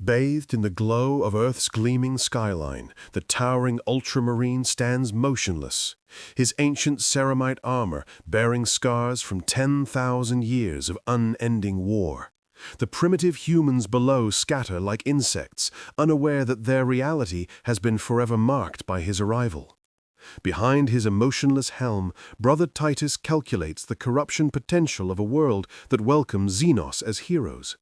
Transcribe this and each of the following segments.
Bathed in the glow of Earth's gleaming skyline, the towering ultramarine stands motionless, his ancient ceramite armor bearing scars from 10,000 years of unending war. The primitive humans below scatter like insects, unaware that their reality has been forever marked by his arrival. Behind his emotionless helm, Brother Titus calculates the corruption potential of a world that welcomes Xenos as heroes.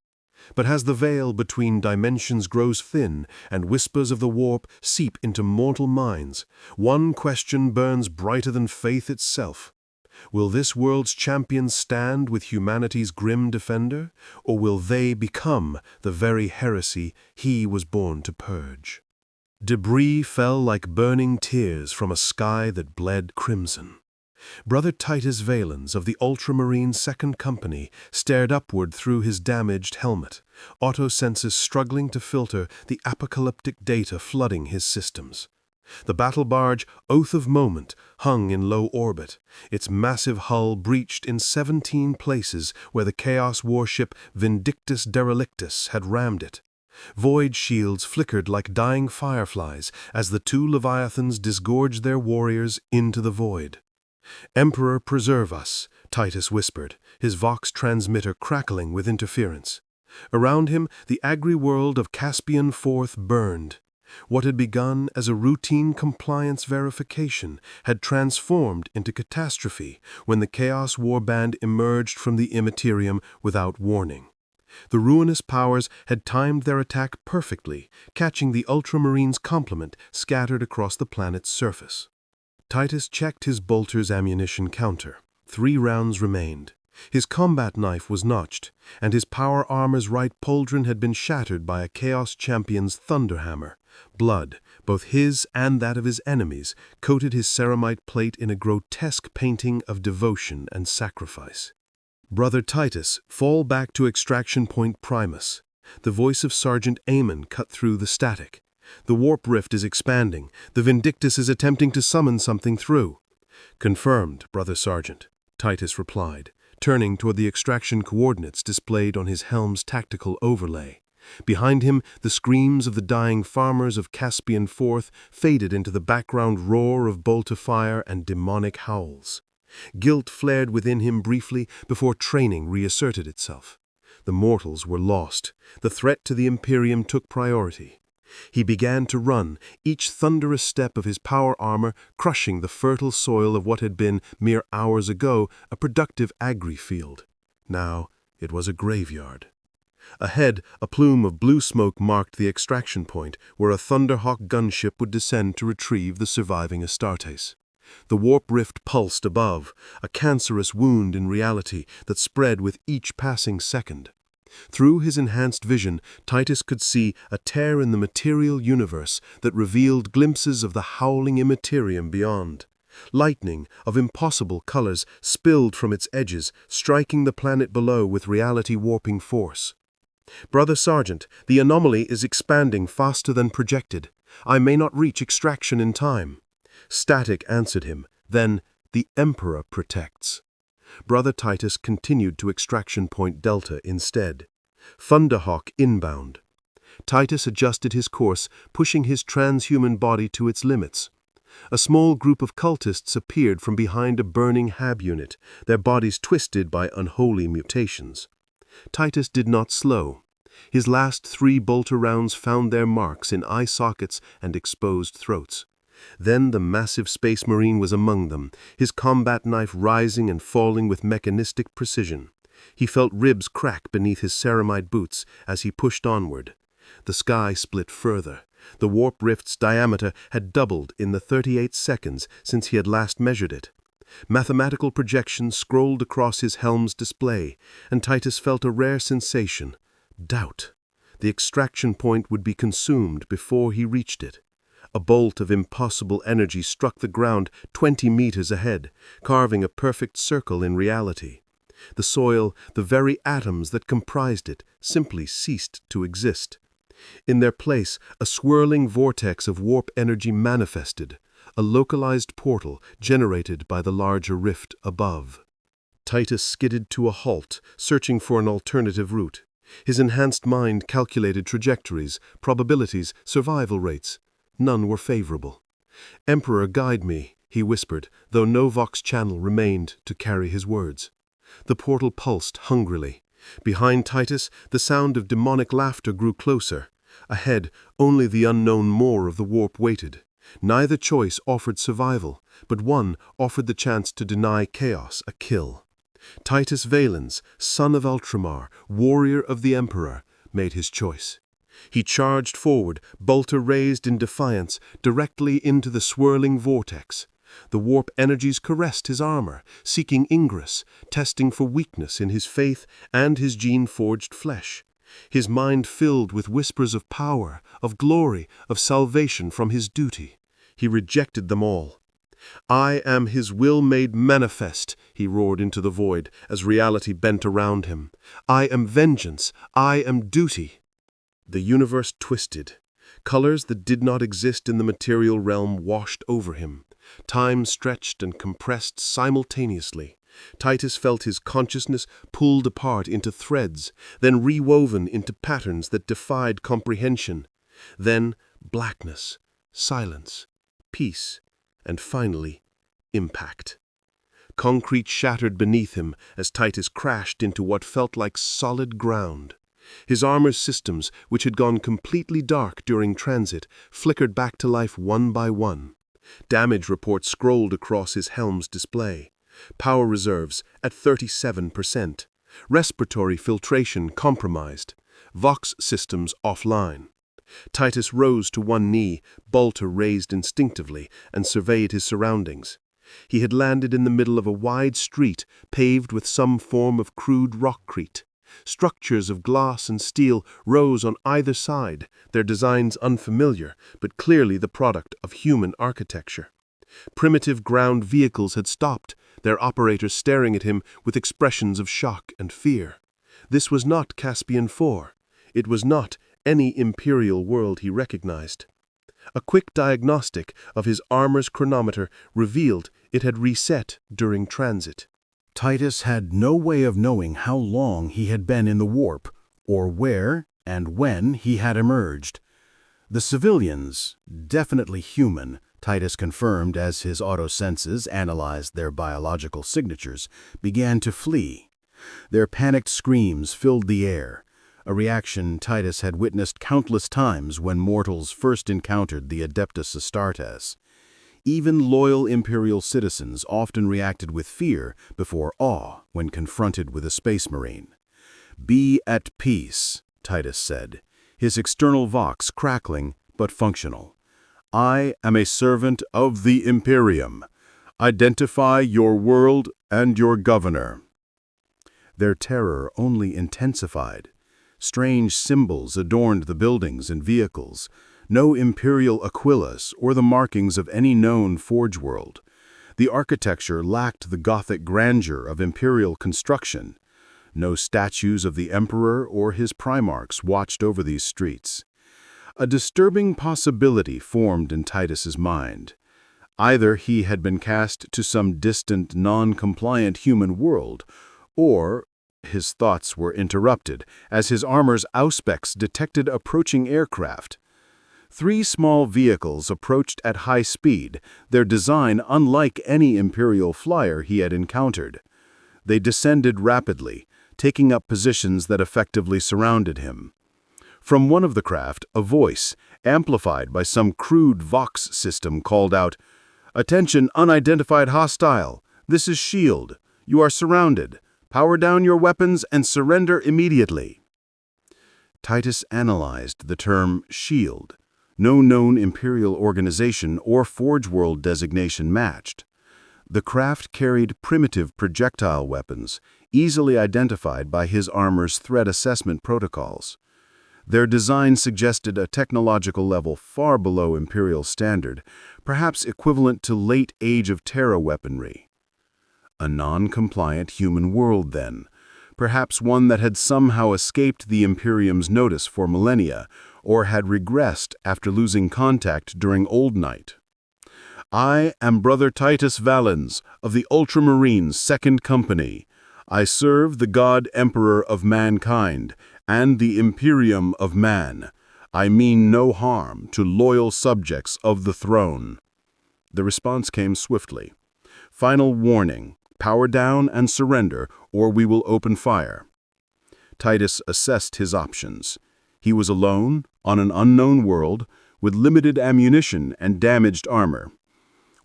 But as the veil between dimensions grows thin and whispers of the warp seep into mortal minds, one question burns brighter than faith itself. Will this world's champions stand with humanity's grim defender, or will they become the very heresy he was born to purge? Debris fell like burning tears from a sky that bled crimson. Brother Titus Valens of the Ultramarine Second Company stared upward through his damaged helmet, auto-senses struggling to filter the apocalyptic data flooding his systems. The battle barge, Oath of Moment, hung in low orbit, its massive hull breached in 17 places where the Chaos warship Vindictus Derelictus had rammed it. Void shields flickered like dying fireflies as the two Leviathans disgorged their warriors into the void. "Emperor, preserve us," Titus whispered, his Vox transmitter crackling with interference. Around him, the agri-world of Caspian Fourth burned. What had begun as a routine compliance verification had transformed into catastrophe when the Chaos Warband emerged from the Immaterium without warning. The ruinous powers had timed their attack perfectly, catching the Ultramarine's complement scattered across the planet's surface. Titus checked his bolter's ammunition counter. 3 rounds remained. His combat knife was notched, and his power armor's right pauldron had been shattered by a Chaos champion's thunderhammer. Blood, both his and that of his enemies, coated his ceramite plate in a grotesque painting of devotion and sacrifice. "Brother Titus, fall back to extraction point Primus." The voice of Sergeant Amon cut through the static. "The warp rift is expanding. The Vindictus is attempting to summon something through." "Confirmed, Brother Sergeant," Titus replied, turning toward the extraction coordinates displayed on his helm's tactical overlay. Behind him, the screams of the dying farmers of Caspian Fourth faded into the background roar of bolt-of-fire and demonic howls. Guilt flared within him briefly before training reasserted itself. The mortals were lost. The threat to the Imperium took priority. He began to run, each thunderous step of his power armor crushing the fertile soil of what had been, mere hours ago, a productive agri-field. Now it was a graveyard. Ahead, a plume of blue smoke marked the extraction point, where a Thunderhawk gunship would descend to retrieve the surviving Astartes. The warp rift pulsed above, a cancerous wound in reality that spread with each passing second. Through his enhanced vision, Titus could see a tear in the material universe that revealed glimpses of the howling Immaterium beyond. Lightning of impossible colors spilled from its edges, striking the planet below with reality-warping force. "Brother Sergeant, the anomaly is expanding faster than projected. I may not reach extraction in time." Static answered him. Then, "The Emperor protects." Brother Titus continued to extraction point Delta instead. Thunderhawk inbound. Titus adjusted his course, pushing his transhuman body to its limits. A small group of cultists appeared from behind a burning hab unit, their bodies twisted by unholy mutations. Titus did not slow. His last 3 bolter rounds found their marks in eye sockets and exposed throats. Then the massive space marine was among them, his combat knife rising and falling with mechanistic precision. He felt ribs crack beneath his ceramite boots as he pushed onward. The sky split further. The warp rift's diameter had doubled in the 38 seconds since he had last measured it. Mathematical projections scrolled across his helm's display, and Titus felt a rare sensation: doubt. The extraction point would be consumed before he reached it. A bolt of impossible energy struck the ground 20 meters ahead, carving a perfect circle in reality. The soil, the very atoms that comprised it, simply ceased to exist. In their place, a swirling vortex of warp energy manifested, a localized portal generated by the larger rift above. Titus skidded to a halt, searching for an alternative route. His enhanced mind calculated trajectories, probabilities, survival rates. None were favorable. "Emperor, guide me," he whispered, though no vox channel remained to carry his words. The portal pulsed hungrily. Behind Titus, the sound of demonic laughter grew closer. Ahead, only the unknown more of the warp waited. Neither choice offered survival, but one offered the chance to deny chaos a kill. Titus Valens, son of Ultramar, warrior of the Emperor, made his choice. He charged forward, bolter raised in defiance, directly into the swirling vortex. The warp energies caressed his armor, seeking ingress, testing for weakness in his faith and his gene-forged flesh. His mind filled with whispers of power, of glory, of salvation from his duty. He rejected them all. "I am his will made manifest," he roared into the void as reality bent around him. "I am vengeance. I am duty." The universe twisted. Colors that did not exist in the material realm washed over him. Time stretched and compressed simultaneously. Titus felt his consciousness pulled apart into threads, then rewoven into patterns that defied comprehension. Then blackness, silence, peace, and finally, impact. Concrete shattered beneath him as Titus crashed into what felt like solid ground. His armor's systems, which had gone completely dark during transit, flickered back to life one by one. Damage reports scrolled across his helm's display. Power reserves at 37%. Respiratory filtration compromised. Vox systems offline. Titus rose to one knee, bolter raised instinctively, and surveyed his surroundings. He had landed in the middle of a wide street paved with some form of crude rockcrete. Structures of glass and steel rose on either side, their designs unfamiliar, but clearly the product of human architecture. Primitive ground vehicles had stopped, their operators staring at him with expressions of shock and fear. This was not Caspian IV. It was not any imperial world he recognized. A quick diagnostic of his armor's chronometer revealed it had reset during transit. Titus had no way of knowing how long he had been in the warp, or where and when he had emerged. The civilians, definitely human, Titus confirmed as his autosenses analyzed their biological signatures, began to flee. Their panicked screams filled the air, a reaction Titus had witnessed countless times when mortals first encountered the Adeptus Astartes. Even loyal Imperial citizens often reacted with fear before awe when confronted with a space marine. "Be at peace," Titus said, his external vox crackling but functional. "I am a servant of the Imperium. Identify your world and your governor." Their terror only intensified. Strange symbols adorned the buildings and vehicles. No imperial aquilus or the markings of any known forge world. The architecture lacked the Gothic grandeur of imperial construction. No statues of the emperor or his primarchs watched over these streets. A disturbing possibility formed in Titus's mind. Either he had been cast to some distant, non-compliant human world, or his thoughts were interrupted as his armor's auspex detected approaching aircraft. 3 small vehicles approached at high speed, their design unlike any Imperial flyer he had encountered. They descended rapidly, taking up positions that effectively surrounded him. From one of the craft, a voice, amplified by some crude vox system, called out, "Attention, unidentified hostile. This is SHIELD. You are surrounded. Power down your weapons and surrender immediately." Titus analyzed the term SHIELD. No known Imperial organization or Forge World designation matched. The craft carried primitive projectile weapons, easily identified by his armor's threat assessment protocols. Their design suggested a technological level far below Imperial standard, perhaps equivalent to late Age of Terra weaponry. A non-compliant human world, then. Perhaps one that had somehow escaped the Imperium's notice for millennia, or had regressed after losing contact during Old Night. "I am Brother Titus Valens of the Ultramarines' 2nd Company. I serve the God Emperor of mankind, and the imperium of man. I mean no harm to loyal subjects of the throne." The response came swiftly. "Final warning, power down and surrender, or we will open fire." Titus assessed his options. He was alone, on an unknown world, with limited ammunition and damaged armor.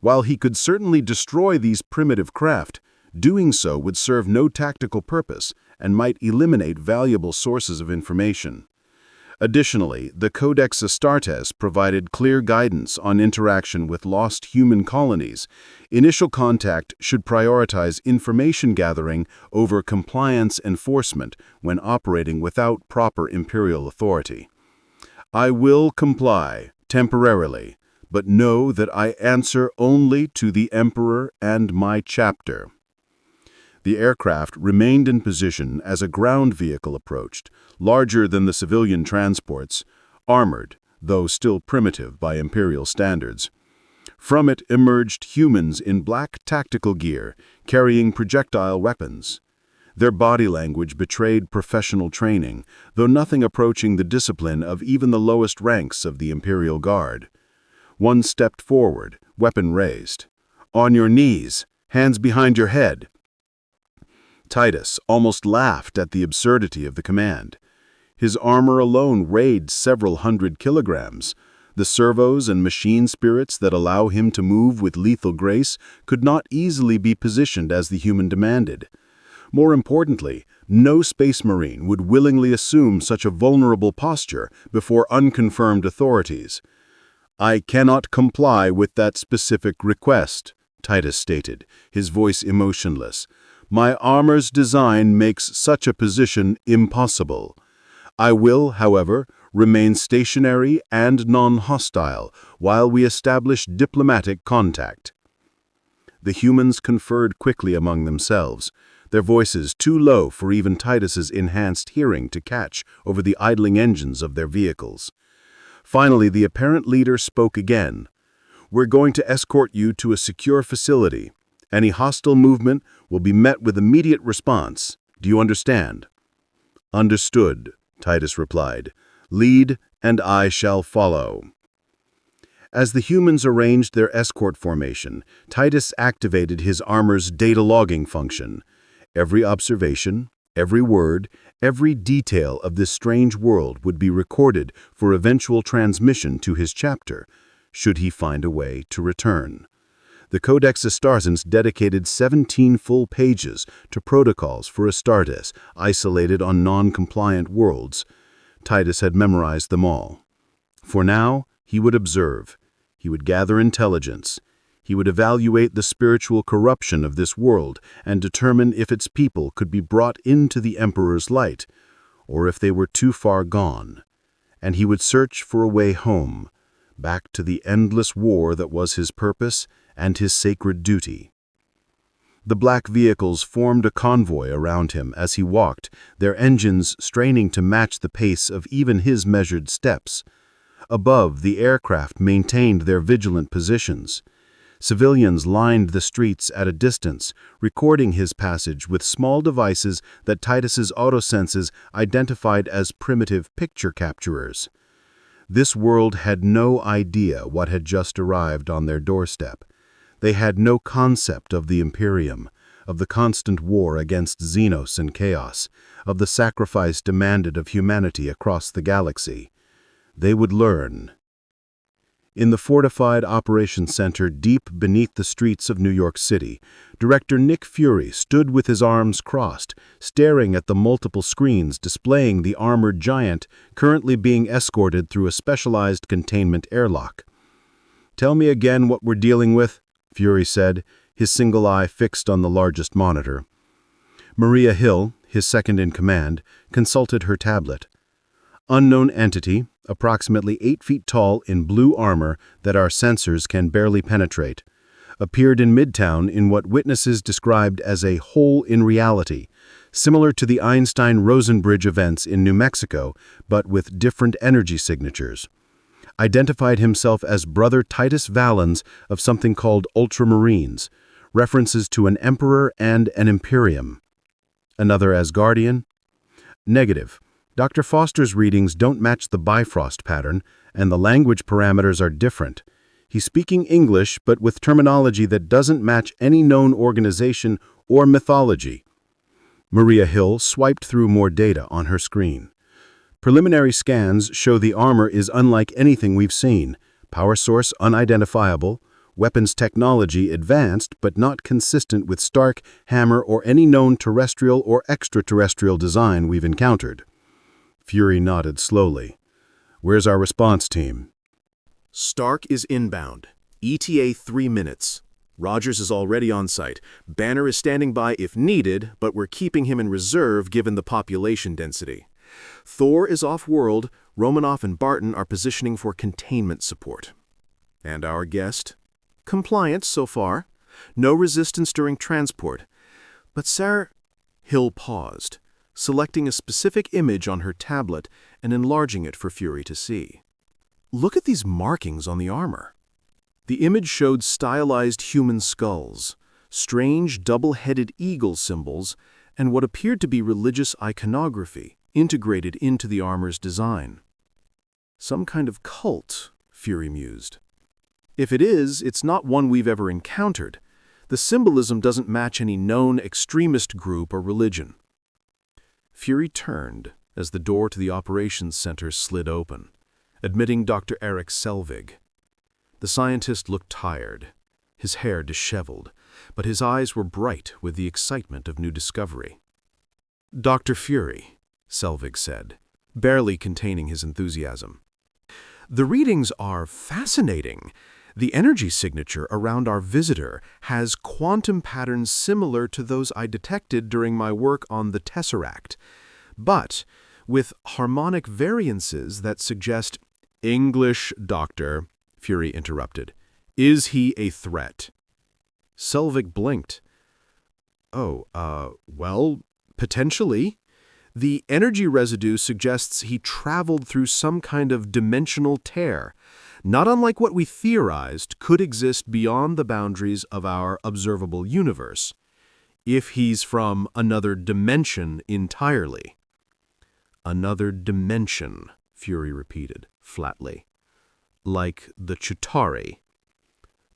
While he could certainly destroy these primitive craft, doing so would serve no tactical purpose and might eliminate valuable sources of information. Additionally, the Codex Astartes provided clear guidance on interaction with lost human colonies. Initial contact should prioritize information gathering over compliance enforcement when operating without proper imperial authority. "I will comply, temporarily, but know that I answer only to the Emperor and my chapter." The aircraft remained in position as a ground vehicle approached, larger than the civilian transports, armored, though still primitive by imperial standards. From it emerged humans in black tactical gear, carrying projectile weapons. Their body language betrayed professional training, though nothing approaching the discipline of even the lowest ranks of the Imperial Guard. One stepped forward, weapon raised. "On your knees, hands behind your head." Titus almost laughed at the absurdity of the command. His armor alone weighed several hundred kilograms. The servos and machine spirits that allow him to move with lethal grace could not easily be positioned as the human demanded. More importantly, no space marine would willingly assume such a vulnerable posture before unconfirmed authorities. "I cannot comply with that specific request," Titus stated, his voice emotionless. "My armor's design makes such a position impossible. I will, however, remain stationary and non-hostile while we establish diplomatic contact." The humans conferred quickly among themselves, their voices too low for even Titus's enhanced hearing to catch over the idling engines of their vehicles. Finally, the apparent leader spoke again. "We're going to escort you to a secure facility. Any hostile movement will be met with immediate response. Do you understand?" "Understood," Titus replied. "Lead, and I shall follow." As the humans arranged their escort formation, Titus activated his armor's data logging function. Every observation, every word, every detail of this strange world would be recorded for eventual transmission to his chapter, should he find a way to return. The Codex Astartes dedicated 17 full pages to protocols for Astartes isolated on non-compliant worlds. Titus had memorized them all. For now, he would observe. He would gather intelligence. He would evaluate the spiritual corruption of this world and determine if its people could be brought into the Emperor's light, or if they were too far gone. And he would search for a way home, back to the endless war that was his purpose and his sacred duty. The black vehicles formed a convoy around him as he walked, their engines straining to match the pace of even his measured steps. Above, the aircraft maintained their vigilant positions. Civilians lined the streets at a distance, recording his passage with small devices that Titus's autosenses identified as primitive picture capturers. This world had no idea what had just arrived on their doorstep. They had no concept of the Imperium, of the constant war against Xenos and chaos, of the sacrifice demanded of humanity across the galaxy. They would learn. In the fortified operations center deep beneath the streets of New York City, Director Nick Fury stood with his arms crossed, staring at the multiple screens displaying the armored giant currently being escorted through a specialized containment airlock. "Tell me again what we're dealing with," Fury said, his single eye fixed on the largest monitor. Maria Hill, his second-in-command, consulted her tablet. "Unknown entity, approximately 8 feet tall in blue armor that our sensors can barely penetrate, appeared in Midtown in what witnesses described as a hole in reality, similar to the Einstein-Rosen bridge events in New Mexico, but with different energy signatures. Identified himself as Brother Titus Valens of something called Ultramarines, references to an Emperor and an Imperium. Another Asgardian? Negative. Dr. Foster's readings don't match the Bifrost pattern, and the language parameters are different. He's speaking English, but with terminology that doesn't match any known organization or mythology. Maria Hill swiped through more data on her screen. Preliminary scans show the armor is unlike anything we've seen. Power source unidentifiable, weapons technology advanced but not consistent with Stark, Hammer, or any known terrestrial or extraterrestrial design we've encountered. Fury nodded slowly. Where's our response team? Stark is inbound. ETA 3 minutes. Rogers is already on site. Banner is standing by if needed, but we're keeping him in reserve given the population density. Thor is off-world. Romanoff and Barton are positioning for containment support. And our guest? Compliance so far. No resistance during transport. But Sarah... Hill paused, selecting a specific image on her tablet and enlarging it for Fury to see. Look at these markings on the armor. The image showed stylized human skulls, strange double-headed eagle symbols, and what appeared to be religious iconography integrated into the armor's design. Some kind of cult, Fury mused. If it is, it's not one we've ever encountered. The symbolism doesn't match any known extremist group or religion. Fury turned as the door to the operations center slid open, admitting Dr. Eric Selvig. The scientist looked tired, his hair disheveled, but his eyes were bright with the excitement of new discovery. "Dr. Fury," Selvig said, barely containing his enthusiasm. "The readings are fascinating. The energy signature around our visitor has quantum patterns similar to those I detected during my work on the Tesseract, but with harmonic variances that suggest—" "English, Doctor," Fury interrupted. "Is he a threat?" Selvig blinked. Well, potentially. The energy residue suggests he traveled through some kind of dimensional tear, not unlike what we theorized could exist beyond the boundaries of our observable universe, if he's from another dimension entirely. "Another dimension," Fury repeated, flatly. "Like the Chitauri."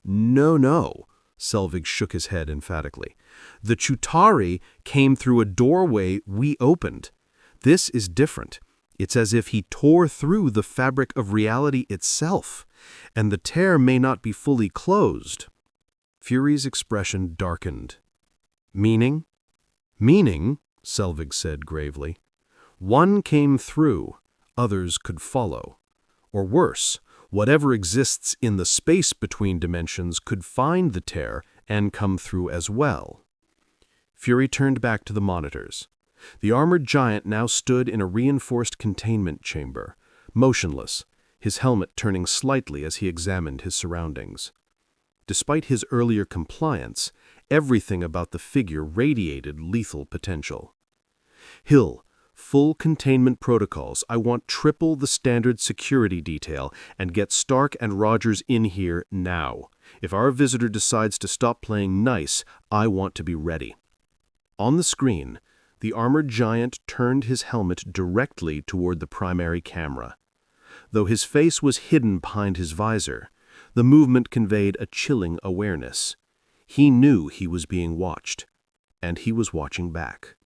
No, Selvig shook his head emphatically. "The Chitauri came through a doorway we opened. This is different. It's as if he tore through the fabric of reality itself, and the tear may not be fully closed." Fury's expression darkened. "Meaning?" "Meaning," Selvig said gravely. "One came through, others could follow. Or worse, whatever exists in the space between dimensions could find the tear and come through as well." Fury turned back to the monitors. The armored giant now stood in a reinforced containment chamber, motionless, his helmet turning slightly as he examined his surroundings. Despite his earlier compliance, everything about the figure radiated lethal potential. "Hill, full containment protocols. I want triple the standard security detail, and get Stark and Rogers in here now. If our visitor decides to stop playing nice, I want to be ready." On the screen, the armored giant turned his helmet directly toward the primary camera. Though his face was hidden behind his visor, the movement conveyed a chilling awareness. He knew he was being watched, and he was watching back.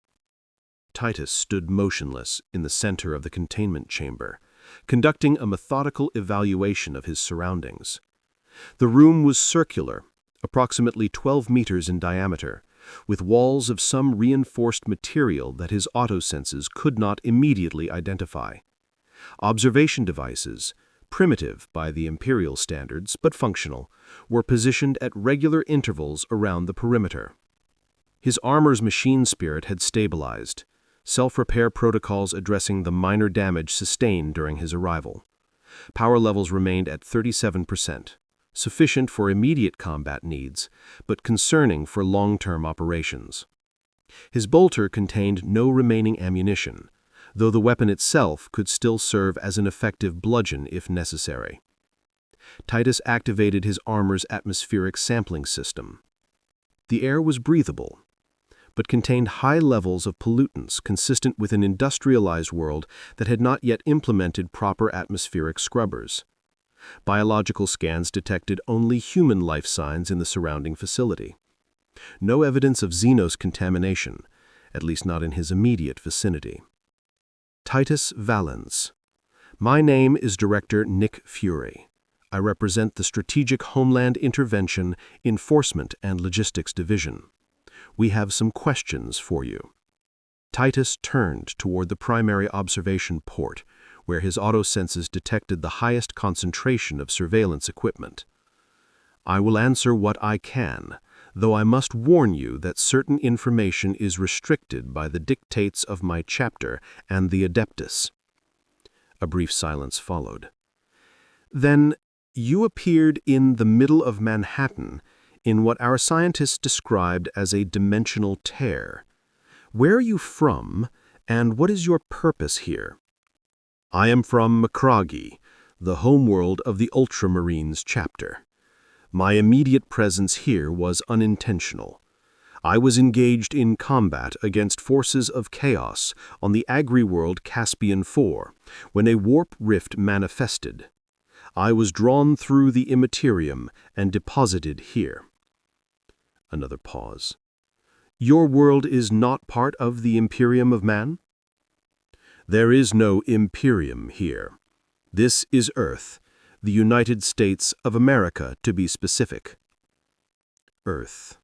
Titus stood motionless in the center of the containment chamber, conducting a methodical evaluation of his surroundings. The room was circular, approximately 12 meters in diameter, with walls of some reinforced material that his autosenses could not immediately identify. Observation devices, primitive by the Imperial standards but functional, were positioned at regular intervals around the perimeter. His armor's machine spirit had stabilized, self-repair protocols addressing the minor damage sustained during his arrival. Power levels remained at 37%. Sufficient for immediate combat needs, but concerning for long-term operations. His bolter contained no remaining ammunition, though the weapon itself could still serve as an effective bludgeon if necessary. Titus activated his armor's atmospheric sampling system. The air was breathable, but contained high levels of pollutants consistent with an industrialized world that had not yet implemented proper atmospheric scrubbers. Biological scans detected only human life signs in the surrounding facility. No evidence of Xenos contamination, at least not in his immediate vicinity. Titus Valens. My name is Director Nick Fury. I represent the Strategic Homeland Intervention, Enforcement and Logistics Division. We have some questions for you. Titus turned toward the primary observation port, where his autosenses detected the highest concentration of surveillance equipment. I will answer what I can, though I must warn you that certain information is restricted by the dictates of my chapter and the Adeptus. A brief silence followed. Then, you appeared in the middle of Manhattan in what our scientists described as a dimensional tear. Where are you from, and what is your purpose here? I am from Macragge, the homeworld of the Ultramarines chapter. My immediate presence here was unintentional. I was engaged in combat against forces of chaos on the agri-world Caspian IV, when a warp rift manifested. I was drawn through the immaterium and deposited here. Another pause. Your world is not part of the Imperium of Man? There is no Imperium here. This is Earth, the United States of America, to be specific. Earth.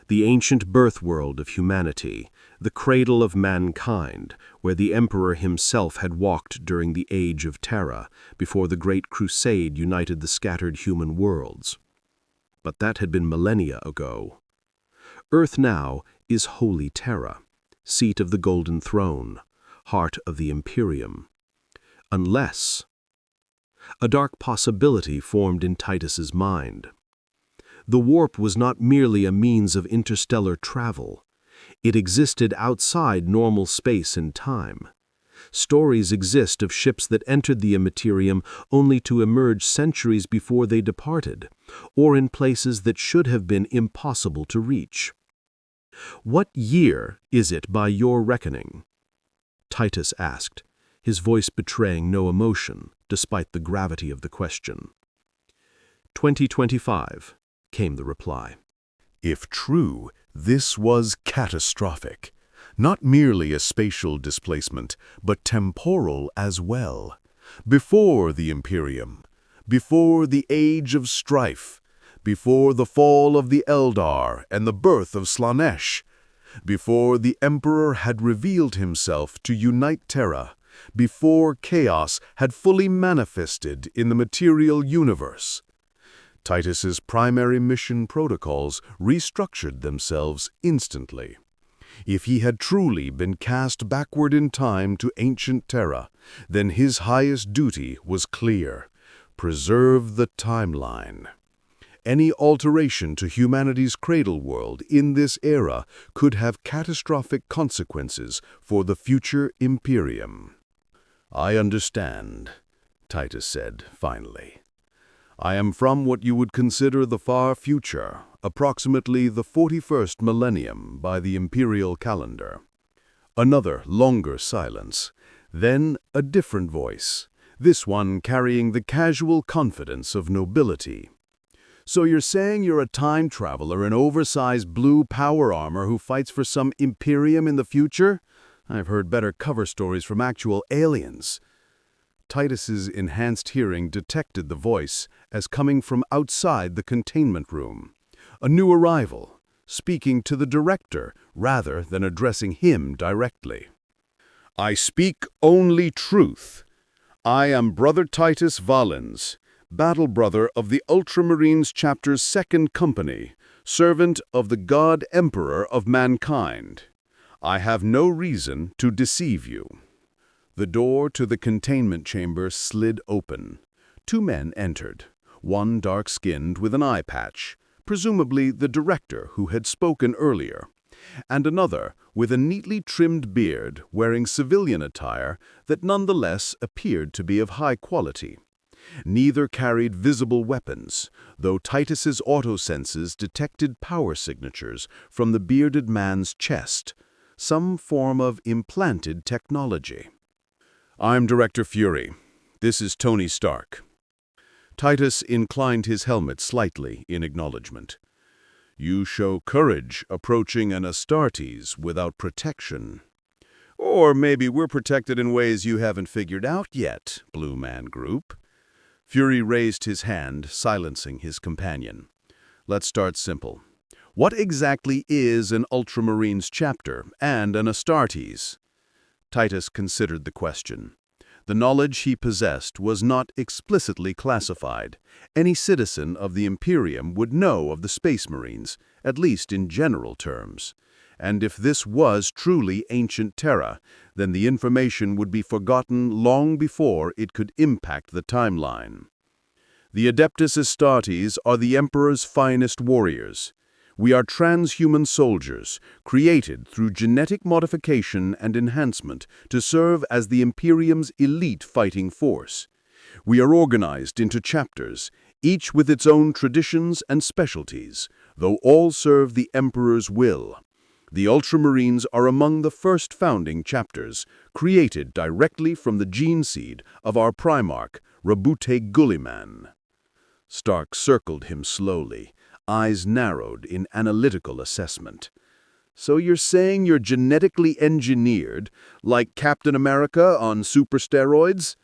The ancient birth world of humanity, the cradle of mankind, where the Emperor himself had walked during the Age of Terra, before the Great Crusade united the scattered human worlds. But that had been millennia ago. Earth now is Holy Terra, seat of the Golden Throne, heart of the Imperium. Unless... A dark possibility formed in Titus's mind. The warp was not merely a means of interstellar travel. It existed outside normal space and time. Stories exist of ships that entered the immaterium only to emerge centuries before they departed, or in places that should have been impossible to reach. What year is it by your reckoning? Titus asked, his voice betraying no emotion, despite the gravity of the question. 2025, came the reply. If true, this was catastrophic. Not merely a spatial displacement, but temporal as well. Before the Imperium, before the Age of Strife, before the fall of the Eldar and the birth of Slaanesh, before the Emperor had revealed himself to unite Terra, before chaos had fully manifested in the material universe. Titus's primary mission protocols restructured themselves instantly. If he had truly been cast backward in time to ancient Terra, then his highest duty was clear: preserve the timeline. Any alteration to humanity's cradle world in this era could have catastrophic consequences for the future Imperium. I understand, Titus said, finally. I am from what you would consider the far future, approximately the 41st millennium by the imperial calendar. Another longer silence, then a different voice, this one carrying the casual confidence of nobility. So you're saying you're a time traveler in oversized blue power armor who fights for some Imperium in the future? I've heard better cover stories from actual aliens. Titus's enhanced hearing detected the voice as coming from outside the containment room. A new arrival, speaking to the director rather than addressing him directly. I speak only truth. I am Brother Titus Valens, battle brother of the Ultramarines Chapter's 2nd Company, servant of the God Emperor of mankind. I have no reason to deceive you. The door to the containment chamber slid open. 2 men entered, one dark-skinned with an eye patch, presumably the director who had spoken earlier, and another with a neatly trimmed beard wearing civilian attire that nonetheless appeared to be of high quality. Neither carried visible weapons, though Titus's autosenses detected power signatures from the bearded man's chest, some form of implanted technology. I'm Director Fury. This is Tony Stark. Titus inclined his helmet slightly in acknowledgement. You show courage approaching an Astartes without protection. Or maybe we're protected in ways you haven't figured out yet, Blue Man Group. Fury raised his hand, silencing his companion. Let's start simple. What exactly is an Ultramarines chapter and an Astartes? Titus considered the question. The knowledge he possessed was not explicitly classified. Any citizen of the Imperium would know of the Space Marines, at least in general terms. And if this was truly ancient Terra, then the information would be forgotten long before it could impact the timeline. The Adeptus Astartes are the Emperor's finest warriors. We are transhuman soldiers, created through genetic modification and enhancement to serve as the Imperium's elite fighting force. We are organized into chapters, each with its own traditions and specialties, though all serve the Emperor's will. The Ultramarines are among the first founding chapters, created directly from the gene seed of our Primarch, Rabute Gulliman. Stark circled him slowly, eyes narrowed in analytical assessment. So you're saying you're genetically engineered, like Captain America on super steroids?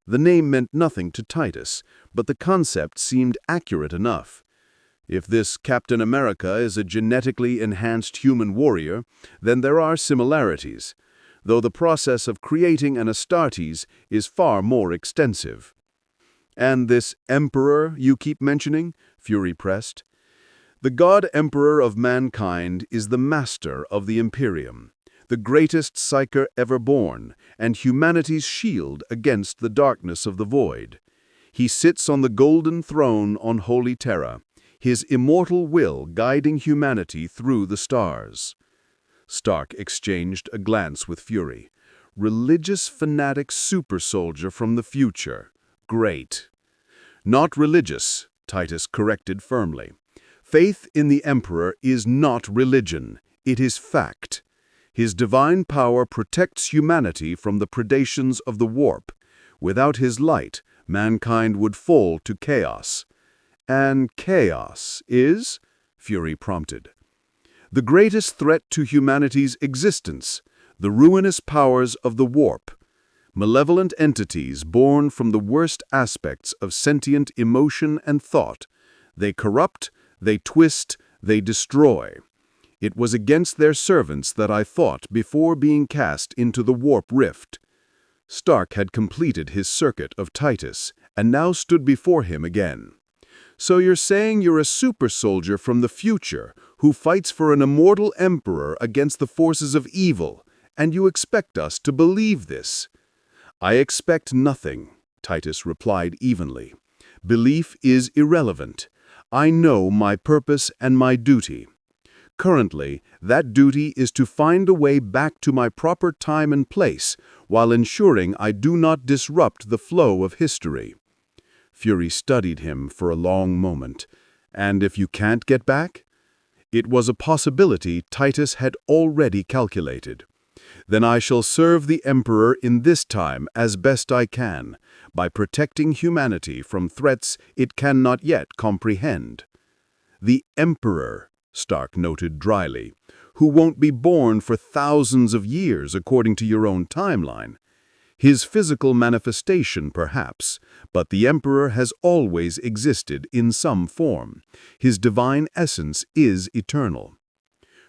The name meant nothing to Titus, but the concept seemed accurate enough. If this Captain America is a genetically enhanced human warrior, then there are similarities, though the process of creating an Astartes is far more extensive. And this Emperor you keep mentioning? Fury pressed. The God Emperor of mankind is the master of the Imperium, the greatest psyker ever born, and humanity's shield against the darkness of the void. He sits on the golden throne on Holy Terra, his immortal will guiding humanity through the stars. Stark exchanged a glance with Fury. Religious fanatic super soldier from the future. Great. Not religious, Titus corrected firmly. Faith in the Emperor is not religion, it is fact. His divine power protects humanity from the predations of the warp. Without his light, mankind would fall to chaos. And chaos is? Fury prompted. The greatest threat to humanity's existence, the ruinous powers of the warp. Malevolent entities born from the worst aspects of sentient emotion and thought. They corrupt, they twist, they destroy. It was against their servants that I fought before being cast into the warp rift. Stark had completed his circuit of Titus, and now stood before him again. So you're saying you're a super soldier from the future who fights for an immortal emperor against the forces of evil, and you expect us to believe this? I expect nothing, Titus replied evenly. Belief is irrelevant. I know my purpose and my duty. Currently, that duty is to find a way back to my proper time and place while ensuring I do not disrupt the flow of history. Fury studied him for a long moment. And if you can't get back? It was a possibility Titus had already calculated. Then I shall serve the Emperor in this time as best I can, by protecting humanity from threats it cannot yet comprehend. The Emperor, Stark noted dryly, who won't be born for thousands of years according to your own timeline. His physical manifestation, perhaps, but the Emperor has always existed in some form. His divine essence is eternal.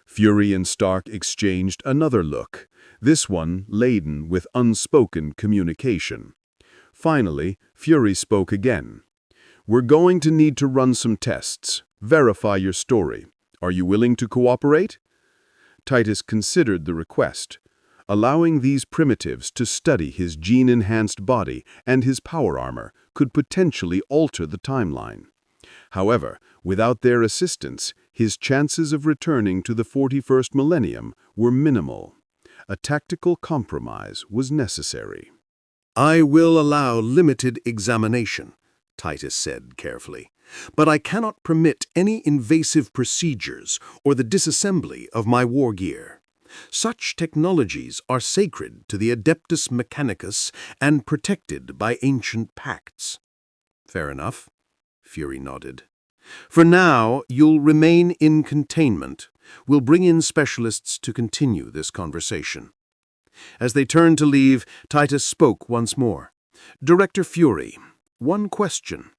Fury and Stark exchanged another look, this one laden with unspoken communication. Finally, Fury spoke again. We're going to need to run some tests, verify your story. Are you willing to cooperate? Titus considered the request. Allowing these primitives to study his gene-enhanced body and his power armor could potentially alter the timeline. However, without their assistance, his chances of returning to the 41st millennium were minimal. A tactical compromise was necessary. I will allow limited examination, Titus said carefully, but I cannot permit any invasive procedures or the disassembly of my war gear. Such technologies are sacred to the Adeptus Mechanicus and protected by ancient pacts. Fair enough, Fury nodded. For now, you'll remain in containment. We'll bring in specialists to continue this conversation. As they turned to leave, Titus spoke once more. Director Fury, one question.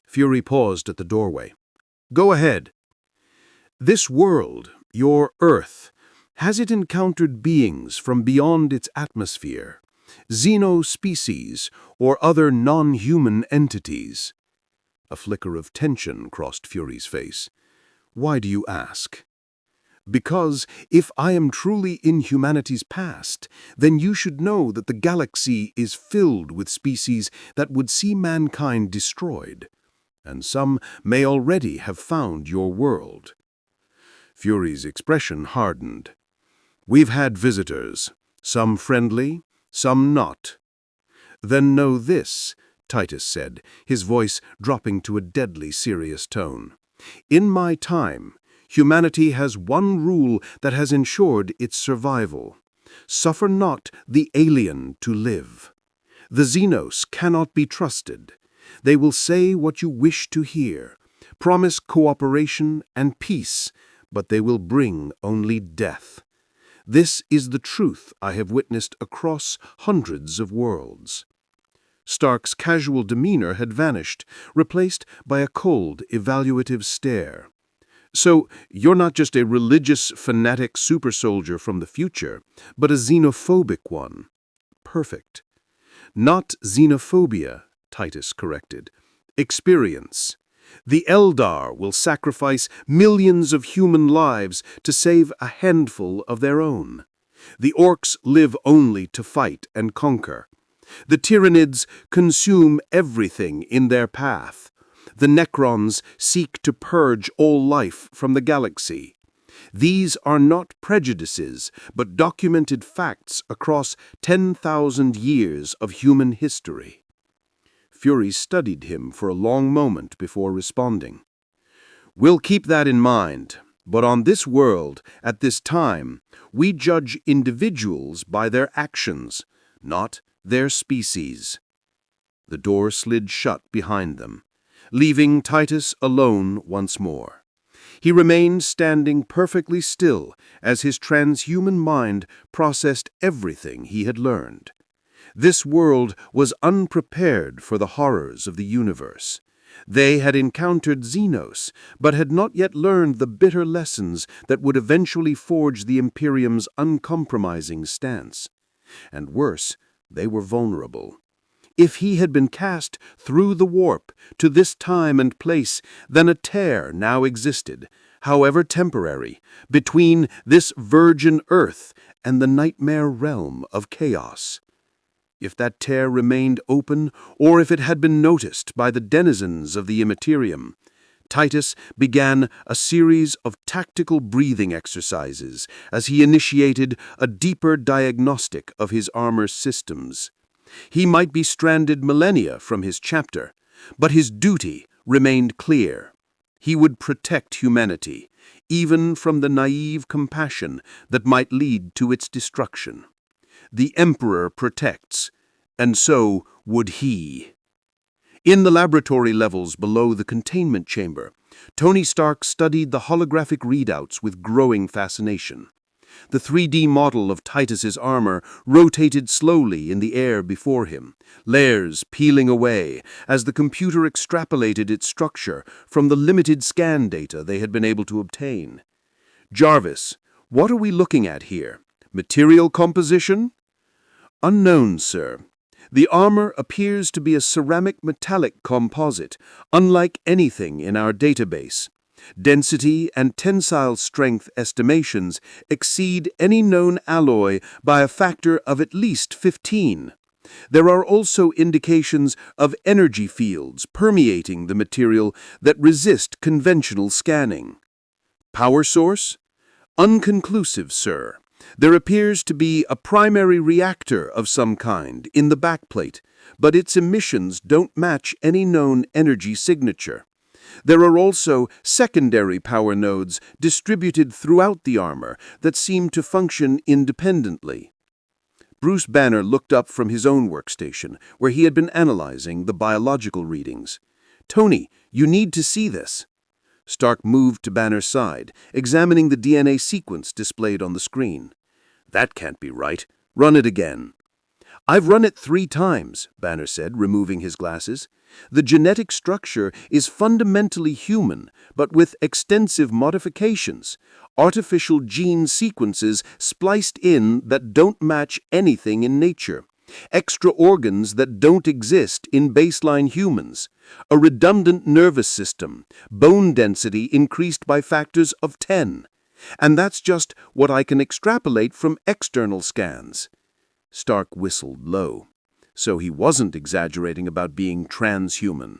Fury paused at the doorway. Go ahead. This world, your Earth, has it encountered beings from beyond its atmosphere, xenospecies or other non-human entities? A flicker of tension crossed Fury's face. Why do you ask? Because if I am truly in humanity's past, then you should know that the galaxy is filled with species that would see mankind destroyed, and some may already have found your world. Fury's expression hardened. We've had visitors, some friendly, some not. Then know this, Titus said, his voice dropping to a deadly serious tone. In my time, humanity has one rule that has ensured its survival. Suffer not the alien to live. The Xenos cannot be trusted. They will say what you wish to hear, promise cooperation and peace, but they will bring only death. This is the truth I have witnessed across hundreds of worlds. Stark's casual demeanor had vanished, replaced by a cold, evaluative stare. So, you're not just a religious, fanatic super-soldier from the future, but a xenophobic one. Perfect. Not xenophobia, Titus corrected. Experience. The Eldar will sacrifice millions of human lives to save a handful of their own. The Orcs live only to fight and conquer. The Tyranids consume everything in their path. The Necrons seek to purge all life from the galaxy. These are not prejudices, but documented facts across 10,000 years of human history. Fury studied him for a long moment before responding. We'll keep that in mind, but on this world, at this time, we judge individuals by their actions, not their species. The door slid shut behind them, leaving Titus alone once more. He remained standing perfectly still as his transhuman mind processed everything he had learned. This world was unprepared for the horrors of the universe. They had encountered Xenos, but had not yet learned the bitter lessons that would eventually forge the Imperium's uncompromising stance. And worse, they were vulnerable. If he had been cast through the warp to this time and place, then a tear now existed, however temporary, between this virgin Earth and the nightmare realm of chaos. If that tear remained open, or if it had been noticed by the denizens of the Immaterium, Titus began a series of tactical breathing exercises as he initiated a deeper diagnostic of his armor systems. He might be stranded millennia from his chapter, but his duty remained clear. He would protect humanity, even from the naive compassion that might lead to its destruction. The Emperor protects, and so would he. In the laboratory levels below the containment chamber, Tony Stark studied the holographic readouts with growing fascination. The 3D model of Titus's armor rotated slowly in the air before him, layers peeling away as the computer extrapolated its structure from the limited scan data they had been able to obtain. Jarvis, what are we looking at here? Material composition? Unknown, sir. The armor appears to be a ceramic-metallic composite, unlike anything in our database. Density and tensile strength estimations exceed any known alloy by a factor of at least 15. There are also indications of energy fields permeating the material that resist conventional scanning. Power source? Unconclusive, sir. There appears to be a primary reactor of some kind in the backplate, but its emissions don't match any known energy signature. There are also secondary power nodes distributed throughout the armor that seem to function independently. Bruce Banner looked up from his own workstation, where he had been analyzing the biological readings. "Tony, you need to see this." Stark moved to Banner's side, examining the DNA sequence displayed on the screen. "That can't be right. Run it again." "I've run it 3 times," Banner said, removing his glasses. "The genetic structure is fundamentally human, but with extensive modifications, artificial gene sequences spliced in that don't match anything in nature, extra organs that don't exist in baseline humans, a redundant nervous system, bone density increased by factors of 10. And that's just what I can extrapolate from external scans." Stark whistled low. So he wasn't exaggerating about being transhuman.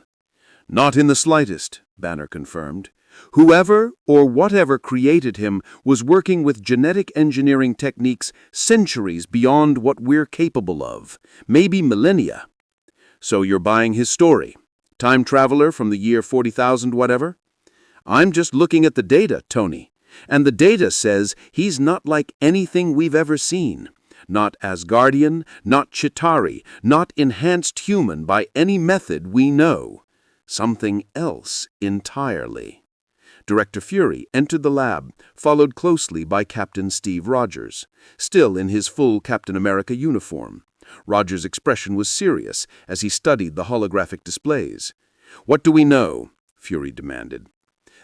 "Not in the slightest," Banner confirmed. "Whoever or whatever created him was working with genetic engineering techniques centuries beyond what we're capable of, maybe millennia." "So you're buying his story? Time traveler from the year 40,000 whatever?" "I'm just looking at the data, Tony. And the data says he's not like anything we've ever seen. Not Asgardian, not Chitauri, not enhanced human by any method we know. Something else entirely." Director Fury entered the lab, followed closely by Captain Steve Rogers, still in his full Captain America uniform. Rogers' expression was serious as he studied the holographic displays. "What do we know?" Fury demanded.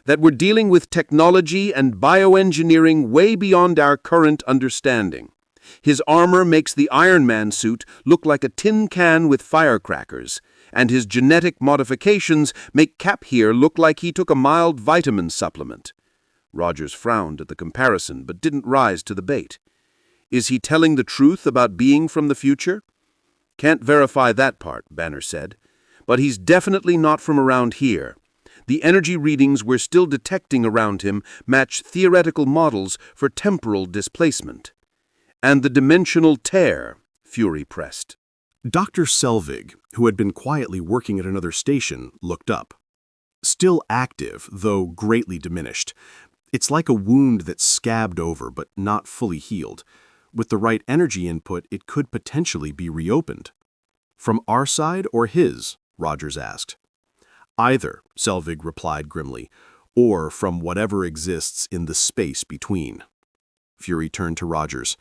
"That we're dealing with technology and bioengineering way beyond our current understanding. His armor makes the Iron Man suit look like a tin can with firecrackers, and his genetic modifications make Cap here look like he took a mild vitamin supplement." Rogers frowned at the comparison but didn't rise to the bait. "Is he telling the truth about being from the future?" "Can't verify that part," Banner said. "But he's definitely not from around here. The energy readings we're still detecting around him match theoretical models for temporal displacement." "And the dimensional tear," Fury pressed. Dr. Selvig, who had been quietly working at another station, looked up. Still active, though greatly diminished. It's like a wound that's scabbed over but not fully healed. With the right energy input, it could potentially be reopened. "From our side or his?" Rogers asked. "Either," Selvig replied grimly, "or from whatever exists in the space between." Fury turned to Rogers.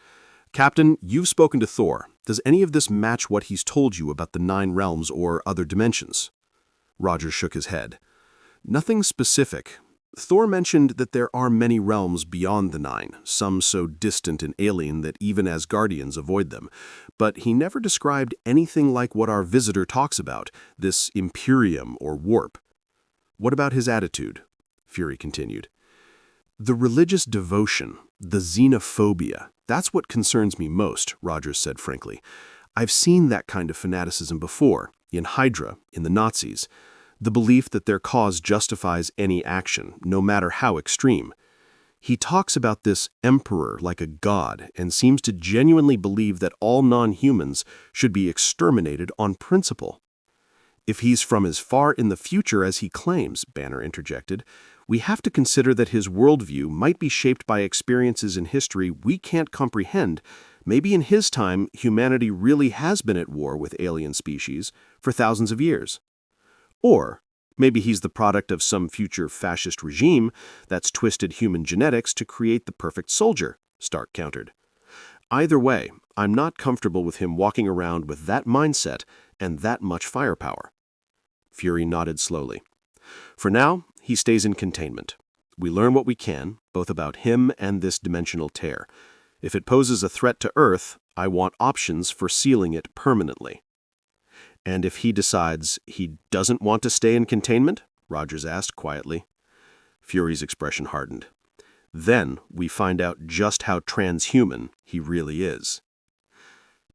"Captain, you've spoken to Thor. Does any of this match what he's told you about the 9 realms or other dimensions?" Rogers shook his head. "Nothing specific. Thor mentioned that there are many realms beyond the 9, some so distant and alien that even Asgardians avoid them. But he never described anything like what our visitor talks about, this Imperium or warp." "What about his attitude?" Fury continued. "The religious devotion, the xenophobia, that's what concerns me most," Rogers said frankly. "I've seen that kind of fanaticism before, in Hydra, in the Nazis. The belief that their cause justifies any action, no matter how extreme. He talks about this emperor like a god and seems to genuinely believe that all non-humans should be exterminated on principle." "If he's from as far in the future as he claims," Banner interjected, "we have to consider that his worldview might be shaped by experiences in history we can't comprehend. Maybe in his time, humanity really has been at war with alien species for thousands of years. Or maybe he's the product of some future fascist regime that's twisted human genetics to create the perfect soldier," Stark countered. "Either way, I'm not comfortable with him walking around with that mindset and that much firepower." Fury nodded slowly. "For now, he stays in containment. We learn what we can, both about him and this dimensional tear. If it poses a threat to Earth, I want options for sealing it permanently." "And if he decides he doesn't want to stay in containment?" Rogers asked quietly. Fury's expression hardened. "Then we find out just how transhuman he really is."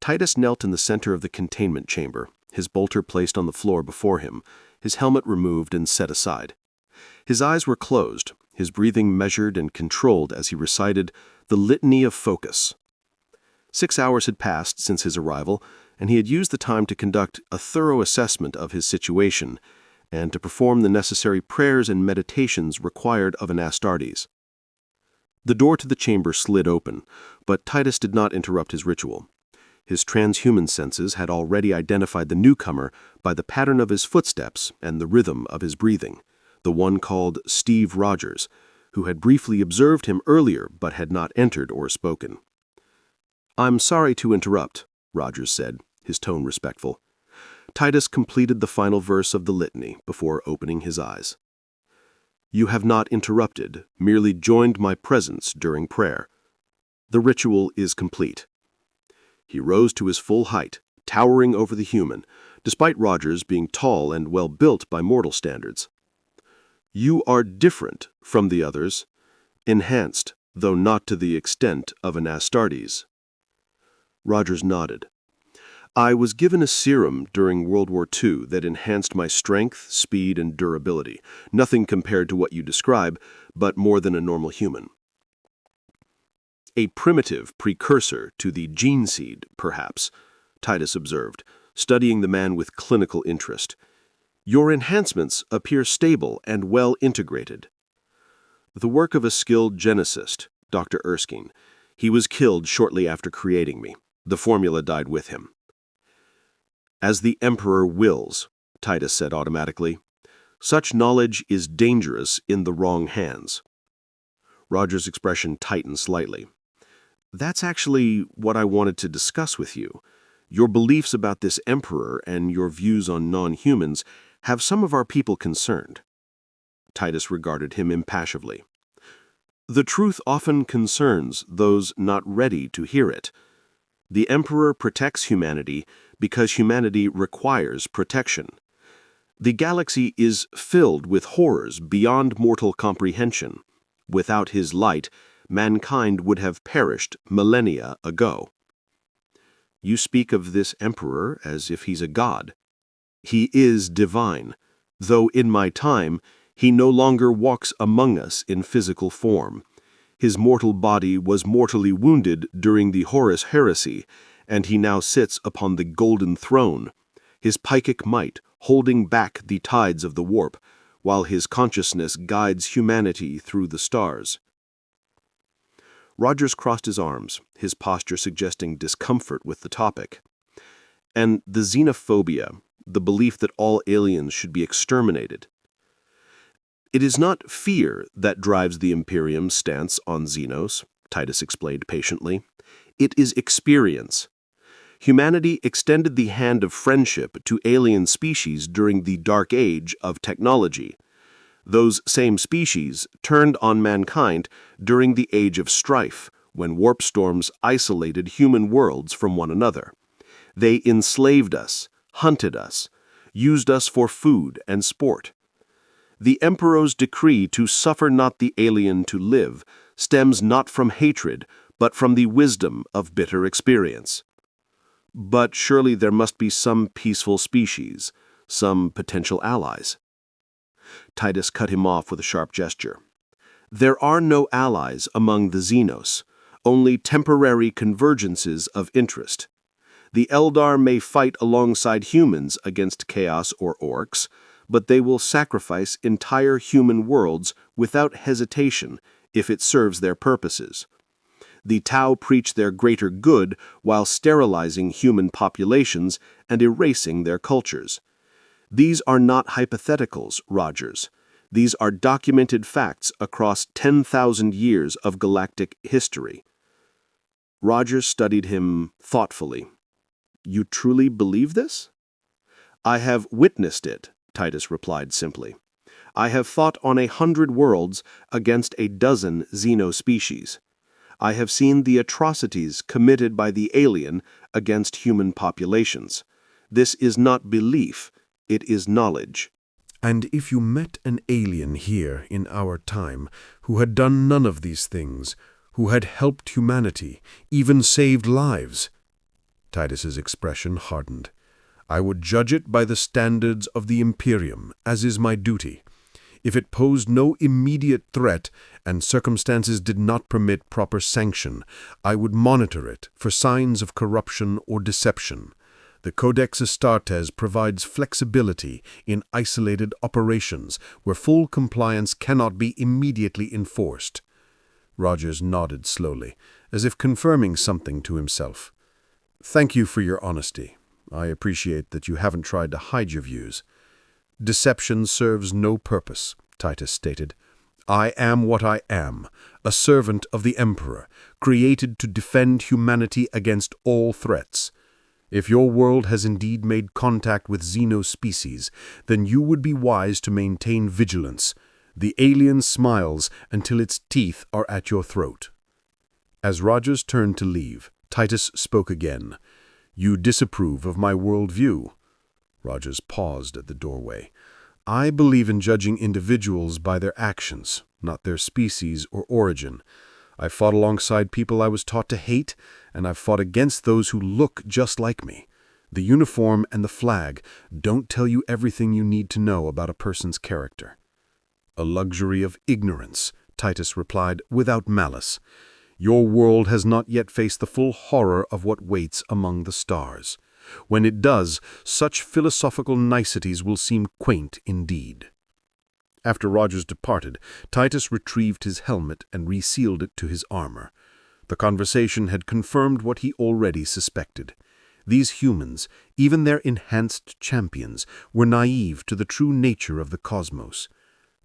Titus knelt in the center of the containment chamber, his bolter placed on the floor before him, his helmet removed and set aside. His eyes were closed, his breathing measured and controlled as he recited the litany of focus. 6 hours had passed since his arrival, and he had used the time to conduct a thorough assessment of his situation and to perform the necessary prayers and meditations required of an Astartes. The door to the chamber slid open, but Titus did not interrupt his ritual. His transhuman senses had already identified the newcomer by the pattern of his footsteps and the rhythm of his breathing, the one called Steve Rogers, who had briefly observed him earlier but had not entered or spoken. "I'm sorry to interrupt," Rogers said, his tone respectful. Titus completed the final verse of the litany before opening his eyes. "You have not interrupted, merely joined my presence during prayer. The ritual is complete." He rose to his full height, towering over the human, despite Rogers being tall and well-built by mortal standards. "You are different from the others, enhanced, though not to the extent of an Astartes." Rogers nodded. "I was given a serum during World War II that enhanced my strength, speed, and durability. Nothing compared to what you describe, but more than a normal human." "A primitive precursor to the gene seed, perhaps," Titus observed, studying the man with clinical interest. "Your enhancements appear stable and well integrated." "The work of a skilled geneticist, Dr. Erskine. He was killed shortly after creating me. The formula died with him." "As the Emperor wills," Titus said automatically. "Such knowledge is dangerous in the wrong hands." Roger's expression tightened slightly. "That's actually what I wanted to discuss with you. Your beliefs about this Emperor and your views on non-humans have some of our people concerned." Titus regarded him impassively. "The truth often concerns those not ready to hear it. The Emperor protects humanity because humanity requires protection. The galaxy is filled with horrors beyond mortal comprehension. Without his light, mankind would have perished millennia ago." "You speak of this Emperor as if he's a god." "He is divine, though in my time he no longer walks among us in physical form. His mortal body was mortally wounded during the Horus heresy, and he now sits upon the golden throne, his psychic might holding back the tides of the warp, while his consciousness guides humanity through the stars." Rogers crossed his arms, his posture suggesting discomfort with the topic. "And the xenophobia, the belief that all aliens should be exterminated. It is not fear that drives the Imperium's stance on Xenos," Titus explained patiently. "It is experience. Humanity extended the hand of friendship to alien species during the Dark Age of technology. Those same species turned on mankind during the Age of Strife, when warp storms isolated human worlds from one another. They enslaved us, hunted us, used us for food and sport. The Emperor's decree to suffer not the alien to live stems not from hatred, but from the wisdom of bitter experience." "But surely there must be some peaceful species, some potential allies." Titus cut him off with a sharp gesture. "There are no allies among the Xenos, only temporary convergences of interest. The Eldar may fight alongside humans against Chaos or Orcs, but they will sacrifice entire human worlds without hesitation if it serves their purposes. The Tau preach their greater good while sterilizing human populations and erasing their cultures. These are not hypotheticals, Rogers. These are documented facts across 10,000 years of galactic history." Rogers studied him thoughtfully. "You truly believe this?" "I have witnessed it," Titus replied simply. "I have fought on 100 worlds against a dozen xenospecies. I have seen the atrocities committed by the alien against human populations. This is not belief, it is knowledge." And if you met an alien here in our time who had done none of these things, who had helped humanity, even saved lives, Titus's expression hardened. "I would judge it by the standards of the Imperium, as is my duty. If it posed no immediate threat and circumstances did not permit proper sanction, I would monitor it for signs of corruption or deception. The Codex Astartes provides flexibility in isolated operations where full compliance cannot be immediately enforced. Rogers nodded slowly, as if confirming something to himself. Thank you for your honesty. I appreciate that you haven't tried to hide your views. Deception serves no purpose, Titus stated. I am what I am, a servant of the Emperor, created to defend humanity against all threats. If your world has indeed made contact with xenospecies, then you would be wise to maintain vigilance. The alien smiles until its teeth are at your throat. As Rogers turned to leave, Titus spoke again. You disapprove of my worldview. Rogers paused at the doorway. I believe in judging individuals by their actions, not their species or origin. I fought alongside people I was taught to hate, and I've fought against those who look just like me. The uniform and the flag don't tell you everything you need to know about a person's character. A luxury of ignorance, Titus replied, without malice. Your world has not yet faced the full horror of what waits among the stars. When it does, such philosophical niceties will seem quaint indeed. After Rogers departed, Titus retrieved his helmet and resealed it to his armor. The conversation had confirmed what he already suspected. These humans, even their enhanced champions, were naive to the true nature of the cosmos.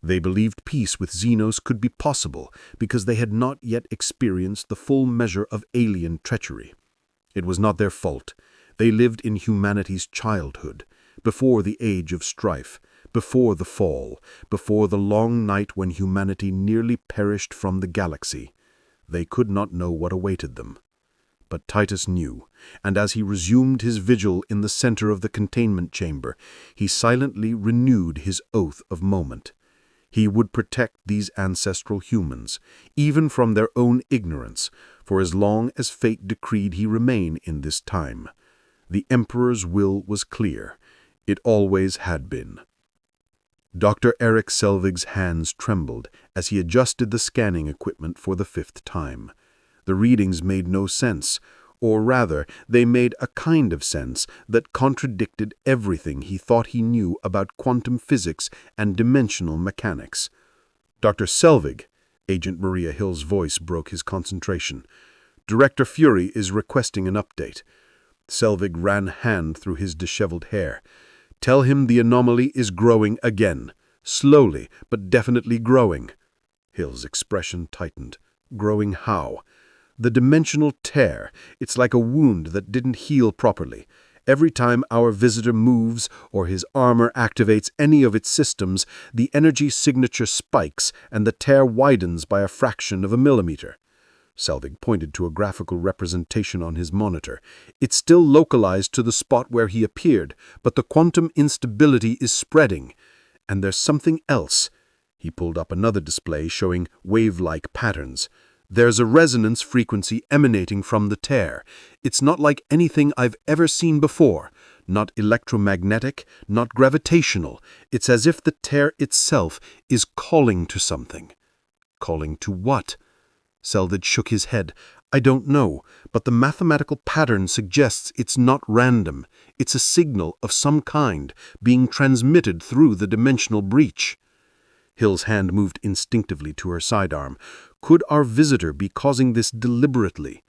They believed peace with Xenos could be possible because they had not yet experienced the full measure of alien treachery. It was not their fault. They lived in humanity's childhood, before the age of strife, before the fall, before the long night when humanity nearly perished from the galaxy. They could not know what awaited them. But Titus knew, and as he resumed his vigil in the center of the containment chamber, he silently renewed his oath of moment. He would protect these ancestral humans, even from their own ignorance, for as long as fate decreed he remain in this time. The Emperor's will was clear. It always had been. Dr. Eric Selvig's hands trembled as he adjusted the scanning equipment for the 5th time. The readings made no sense, or rather, they made a kind of sense that contradicted everything he thought he knew about quantum physics and dimensional mechanics. Dr. Selvig, Agent Maria Hill's voice broke his concentration. Director Fury is requesting an update. Selvig ran a hand through his disheveled hair. Tell him the anomaly is growing again. Slowly, but definitely growing. Hill's expression tightened. Growing how? The dimensional tear. It's like a wound that didn't heal properly. Every time our visitor moves or his armor activates any of its systems, the energy signature spikes and the tear widens by a fraction of a millimeter. Selvig pointed to a graphical representation on his monitor. It's still localized to the spot where he appeared, but the quantum instability is spreading. And there's something else. He pulled up another display showing wave-like patterns. There's a resonance frequency emanating from the tear. It's not like anything I've ever seen before. Not electromagnetic, not gravitational. It's as if the tear itself is calling to something. Calling to what? Selvig shook his head. I don't know, but the mathematical pattern suggests it's not random. It's a signal of some kind being transmitted through the dimensional breach. Hill's hand moved instinctively to her sidearm. Could our visitor be causing this deliberately?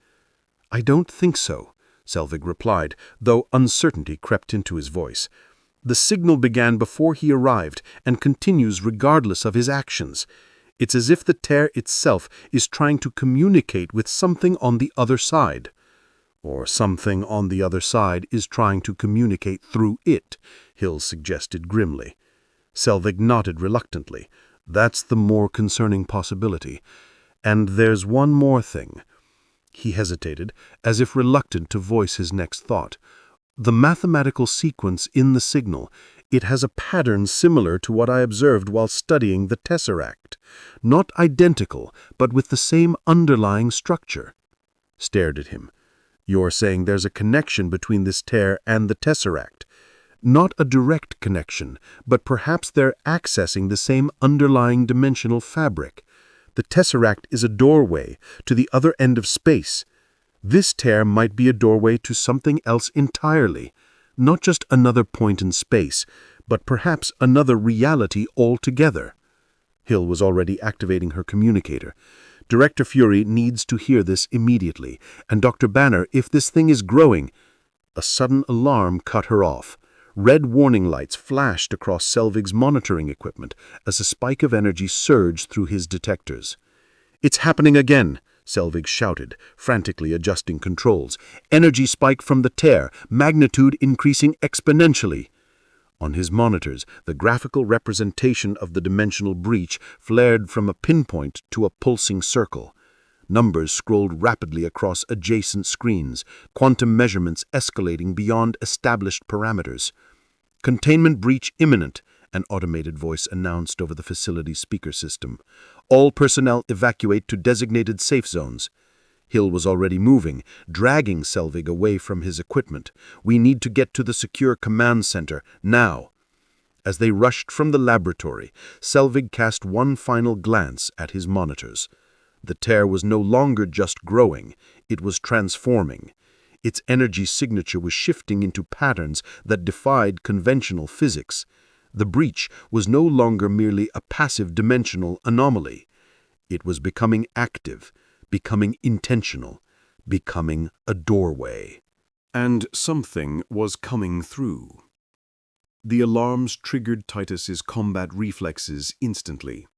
I don't think so, Selvig replied, though uncertainty crept into his voice. The signal began before he arrived and continues regardless of his actions. It's as if the tear itself is trying to communicate with something on the other side. Or something on the other side is trying to communicate through it, Hill suggested grimly. Selvig nodded reluctantly. That's the more concerning possibility. And there's one more thing. He hesitated, as if reluctant to voice his next thought. The mathematical sequence in the signal, it has a pattern similar to what I observed while studying the tesseract. Not identical, but with the same underlying structure. Stared at him. You're saying there's a connection between this tear and the tesseract? Not a direct connection, but perhaps they're accessing the same underlying dimensional fabric. The tesseract is a doorway to the other end of space. This tear might be a doorway to something else entirely, not just another point in space, but perhaps another reality altogether. Hill was already activating her communicator. Director Fury needs to hear this immediately, and Dr. Banner, if this thing is growing... A sudden alarm cut her off. Red warning lights flashed across Selvig's monitoring equipment as a spike of energy surged through his detectors. "It's happening again," Selvig shouted, frantically adjusting controls. "Energy spike from the tear, magnitude increasing exponentially." On his monitors, the graphical representation of the dimensional breach flared from a pinpoint to a pulsing circle. Numbers scrolled rapidly across adjacent screens, quantum measurements escalating beyond established parameters. "Containment breach imminent," an automated voice announced over the facility's speaker system. "All personnel evacuate to designated safe zones." Hill was already moving, dragging Selvig away from his equipment. "We need to get to the secure command center, now." As they rushed from the laboratory, Selvig cast one final glance at his monitors. The tear was no longer just growing, it was transforming. Its energy signature was shifting into patterns that defied conventional physics. The breach was no longer merely a passive dimensional anomaly. It was becoming active, becoming intentional, becoming a doorway. And something was coming through. The alarms triggered Titus's combat reflexes instantly.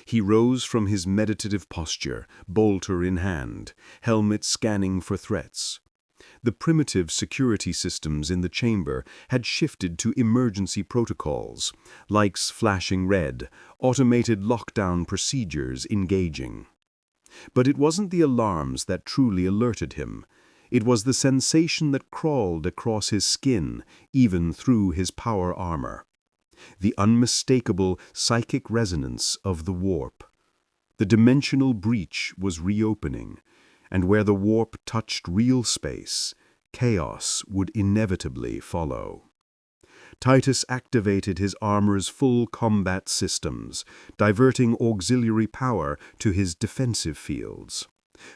He rose from his meditative posture, bolter in hand, helmet scanning for threats. The primitive security systems in the chamber had shifted to emergency protocols, lights flashing red, automated lockdown procedures engaging. But it wasn't the alarms that truly alerted him. It was the sensation that crawled across his skin, even through his power armor. The unmistakable psychic resonance of the warp. The dimensional breach was reopening, and where the warp touched real space, chaos would inevitably follow. Titus activated his armor's full combat systems, diverting auxiliary power to his defensive fields.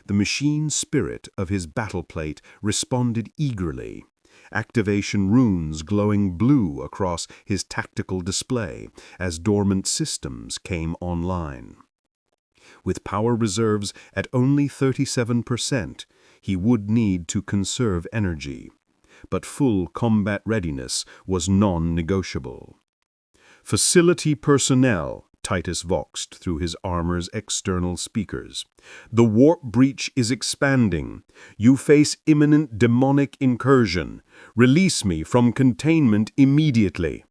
The machine spirit of his battle plate responded eagerly, activation runes glowing blue across his tactical display as dormant systems came online. With power reserves at only 37%, he would need to conserve energy, but full combat readiness was non-negotiable. "Facility personnel," Titus voxed through his armor's external speakers. "The warp breach is expanding. You face imminent demonic incursion. Release me from containment immediately."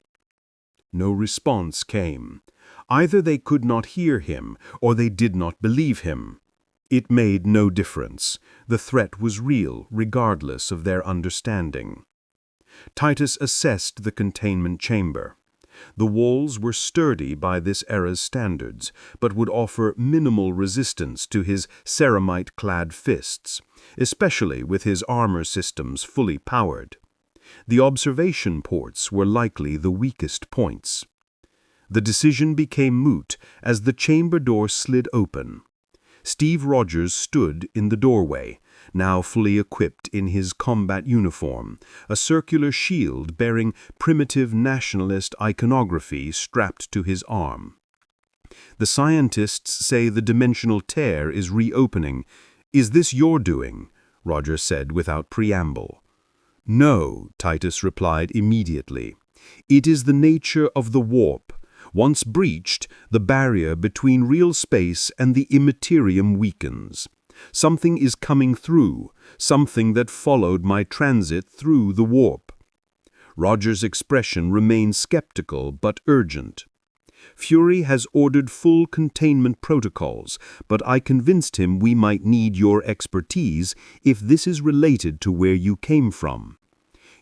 No response came. Either they could not hear him, or they did not believe him. It made no difference. The threat was real, regardless of their understanding. Titus assessed the containment chamber. The walls were sturdy by this era's standards, but would offer minimal resistance to his ceramite-clad fists, especially with his armor systems fully powered. The observation ports were likely the weakest points. The decision became moot as the chamber door slid open. Steve Rogers stood in the doorway, now fully equipped in his combat uniform, a circular shield bearing primitive nationalist iconography strapped to his arm. "The scientists say the dimensional tear is reopening. Is this your doing?" Rogers said without preamble. "No," Titus replied immediately. "It is the nature of the warp. Once breached, the barrier between real space and the immaterium weakens. Something is coming through, something that followed my transit through the warp." Rogers' expression remained skeptical but urgent. "Fury has ordered full containment protocols, but I convinced him we might need your expertise if this is related to where you came from.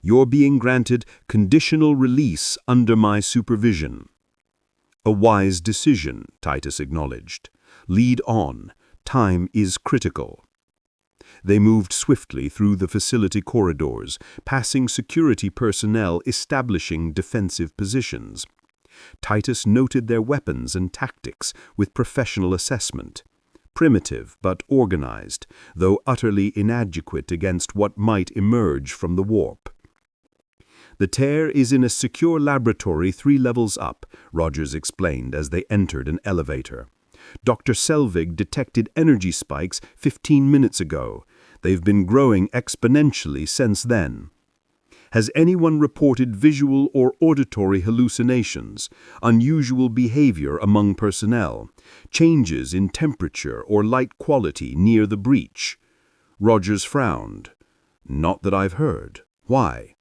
You're being granted conditional release under my supervision." "A wise decision," Titus acknowledged. "Lead on. Time is critical." They moved swiftly through the facility corridors, passing security personnel establishing defensive positions. Titus noted their weapons and tactics with professional assessment. Primitive but organized, though utterly inadequate against what might emerge from the warp. "The tear is in a secure laboratory 3 levels up," Rogers explained as they entered an elevator. "Dr. Selvig detected energy spikes 15 minutes ago. They've been growing exponentially since then. Has anyone reported visual or auditory hallucinations, unusual behavior among personnel, changes in temperature or light quality near the breach?" Rogers frowned. "Not that I've heard. Why?"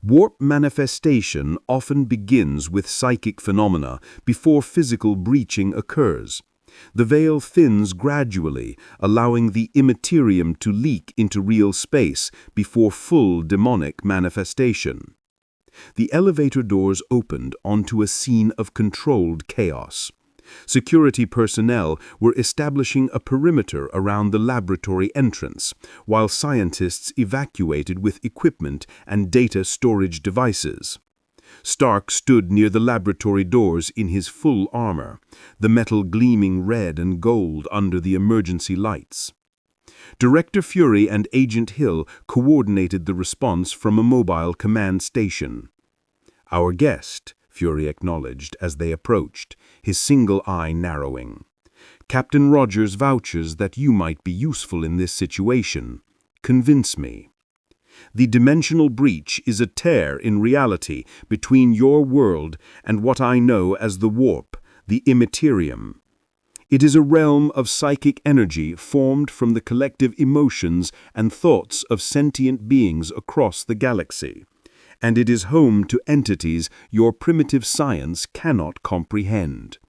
"Warp manifestation often begins with psychic phenomena before physical breaching occurs. The veil thins gradually, allowing the immaterium to leak into real space before full demonic manifestation." The elevator doors opened onto a scene of controlled chaos. Security personnel were establishing a perimeter around the laboratory entrance, while scientists evacuated with equipment and data storage devices. Stark stood near the laboratory doors in his full armor, the metal gleaming red and gold under the emergency lights. Director Fury and Agent Hill coordinated the response from a mobile command station. "Our guest," Fury acknowledged as they approached, his single eye narrowing. "Captain Rogers vouches that you might be useful in this situation. Convince me." "The dimensional breach is a tear in reality between your world and what I know as the warp, the immaterium. It is a realm of psychic energy formed from the collective emotions and thoughts of sentient beings across the galaxy, and it is home to entities your primitive science cannot comprehend."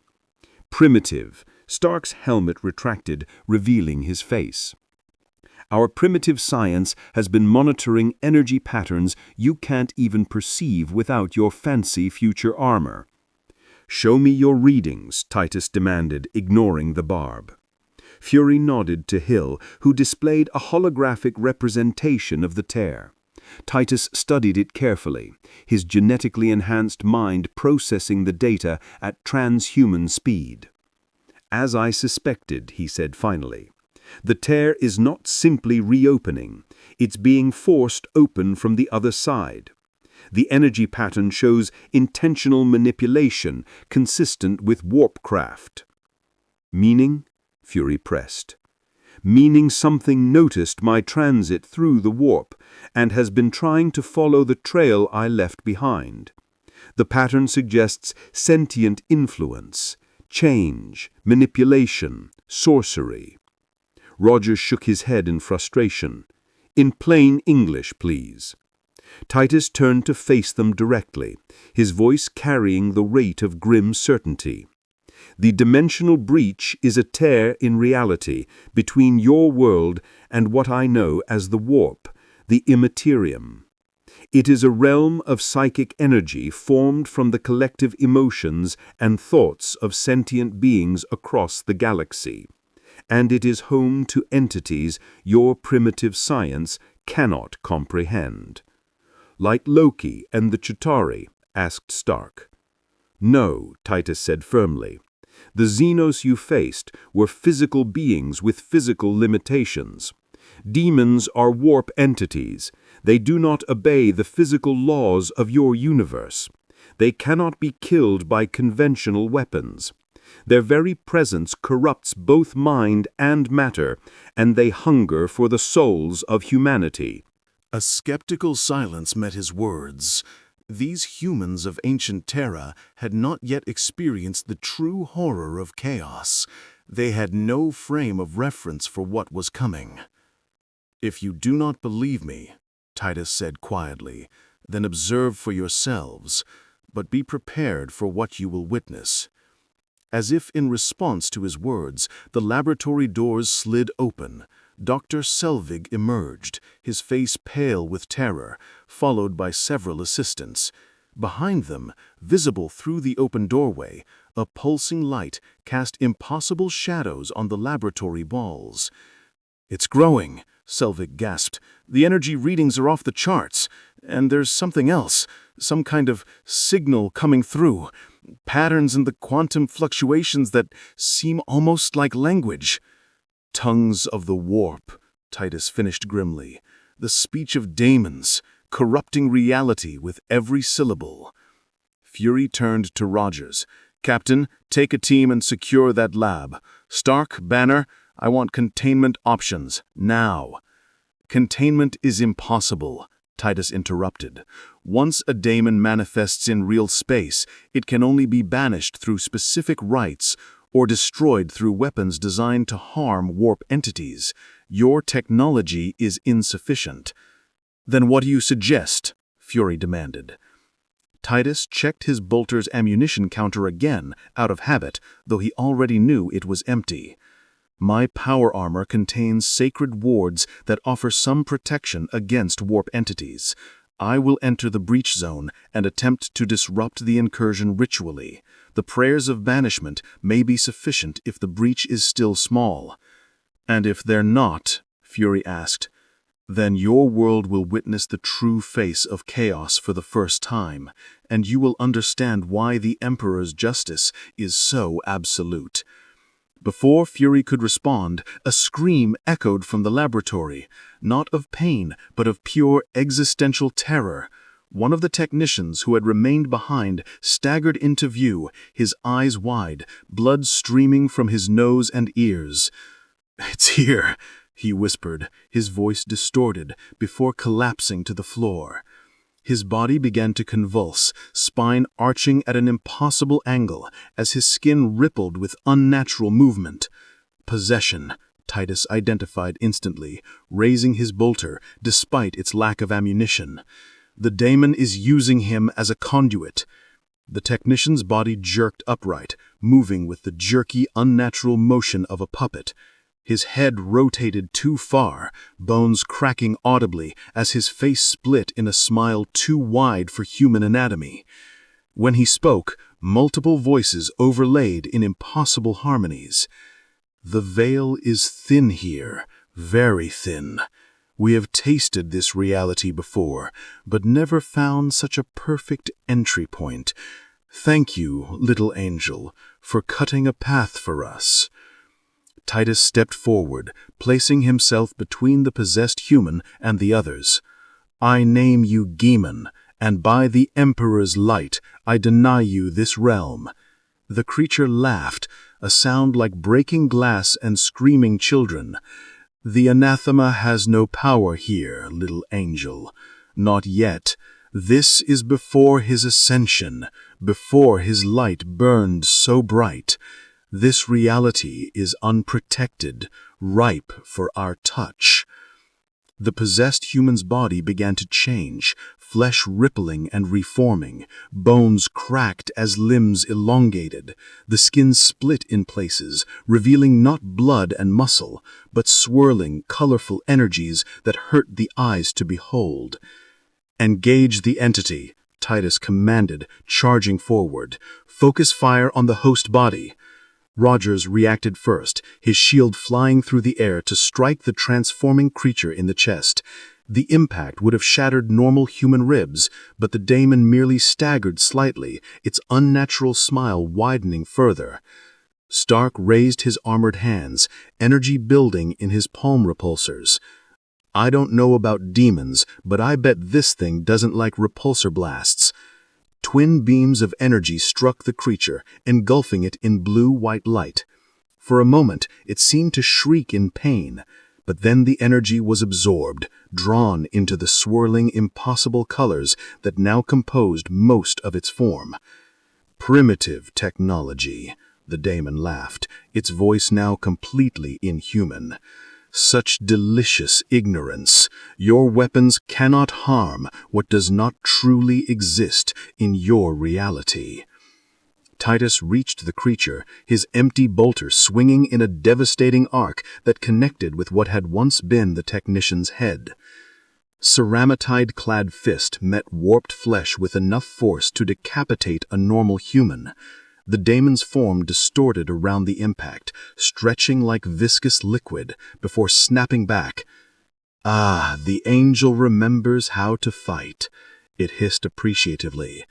"Primitive." Stark's helmet retracted, revealing his face. "Our primitive science has been monitoring energy patterns you can't even perceive without your fancy future armor." "Show me your readings," Titus demanded, ignoring the barb. Fury nodded to Hill, who displayed a holographic representation of the tear. Titus studied it carefully, his genetically enhanced mind processing the data at transhuman speed. "As I suspected," he said finally. "The tear is not simply reopening, it's being forced open from the other side. The energy pattern shows intentional manipulation consistent with warpcraft." "Meaning?" Fury pressed. "Meaning something noticed my transit through the warp and has been trying to follow the trail I left behind. The pattern suggests sentient influence, change, manipulation, sorcery." Rogers shook his head in frustration. "In plain English, please." Titus turned to face them directly, his voice carrying the weight of grim certainty. "The dimensional breach is a tear in reality between your world and what I know as the warp, the immaterium. It is a realm of psychic energy formed from the collective emotions and thoughts of sentient beings across the galaxy, and it is home to entities your primitive science cannot comprehend." "Like Loki and the Chitauri?" asked Stark. "No," Titus said firmly. "The Xenos you faced were physical beings with physical limitations. Demons are warp entities. They do not obey the physical laws of your universe. They cannot be killed by conventional weapons. Their very presence corrupts both mind and matter, and they hunger for the souls of humanity." A skeptical silence met his words. These humans of ancient Terra had not yet experienced the true horror of chaos. They had no frame of reference for what was coming. "If you do not believe me," Titus said quietly, "then observe for yourselves, but be prepared for what you will witness." As if in response to his words, the laboratory doors slid open. Dr. Selvig emerged, his face pale with terror, followed by several assistants. Behind them, visible through the open doorway, a pulsing light cast impossible shadows on the laboratory walls. "It's growing," Selvig gasped. "The energy readings are off the charts. And there's something else, some kind of signal coming through. Patterns in the quantum fluctuations that seem almost like language." "Tongues of the warp," Titus finished grimly. "The speech of daemons, corrupting reality with every syllable." Fury turned to Rogers. "Captain, take a team and secure that lab. Stark, Banner, I want containment options, now." "Containment is impossible," Titus interrupted. "Once a daemon manifests in real space, it can only be banished through specific rites or destroyed through weapons designed to harm warp entities. Your technology is insufficient." "Then what do you suggest?" Fury demanded. Titus checked his bolter's ammunition counter again, out of habit, though he already knew it was empty. "My power armor contains sacred wards that offer some protection against warp entities. I will enter the breach zone and attempt to disrupt the incursion ritually. The prayers of banishment may be sufficient if the breach is still small." "And if they're not," Fury asked, "then your world will witness the true face of chaos for the first time, and you will understand why the Emperor's justice is so absolute." Before Fury could respond, a scream echoed from the laboratory, not of pain, but of pure existential terror. One of the technicians who had remained behind staggered into view, his eyes wide, blood streaming from his nose and ears. "It's here," he whispered, his voice distorted, before collapsing to the floor. His body began to convulse, spine arching at an impossible angle as his skin rippled with unnatural movement. "Possession," Titus identified instantly, raising his bolter despite its lack of ammunition. "The daemon is using him as a conduit." The technician's body jerked upright, moving with the jerky, unnatural motion of a puppet. His head rotated too far, bones cracking audibly as his face split in a smile too wide for human anatomy. When he spoke, multiple voices overlaid in impossible harmonies. "The veil is thin here, very thin. We have tasted this reality before, but never found such a perfect entry point. Thank you, little angel, for cutting a path for us." Titus stepped forward, placing himself between the possessed human and the others. "I name you Geemon, and by the Emperor's light, I deny you this realm." The creature laughed, a sound like breaking glass and screaming children. "The anathema has no power here, little angel. Not yet. This is before his ascension, before his light burned so bright. This reality is unprotected, ripe for our touch." The possessed human's body began to change, flesh rippling and reforming, bones cracked as limbs elongated, the skin split in places, revealing not blood and muscle, but swirling, colorful energies that hurt the eyes to behold. "Engage the entity," Titus commanded, charging forward. "Focus fire on the host body." Rogers reacted first, his shield flying through the air to strike the transforming creature in the chest. The impact would have shattered normal human ribs, but the daemon merely staggered slightly, its unnatural smile widening further. Stark raised his armored hands, energy building in his palm repulsors. "I don't know about demons, but I bet this thing doesn't like repulsor blasts." Twin beams of energy struck the creature, engulfing it in blue-white light. For a moment, it seemed to shriek in pain, but then the energy was absorbed, drawn into the swirling, impossible colors that now composed most of its form. "Primitive technology," the daemon laughed, its voice now completely inhuman. "Such delicious ignorance. Your weapons cannot harm what does not truly exist in your reality." Titus reached the creature, his empty bolter swinging in a devastating arc that connected with what had once been the technician's head. Ceramitide-clad fist met warped flesh with enough force to decapitate a normal human. The daemon's form distorted around the impact, stretching like viscous liquid before snapping back. "Ah, the angel remembers how to fight," it hissed appreciatively.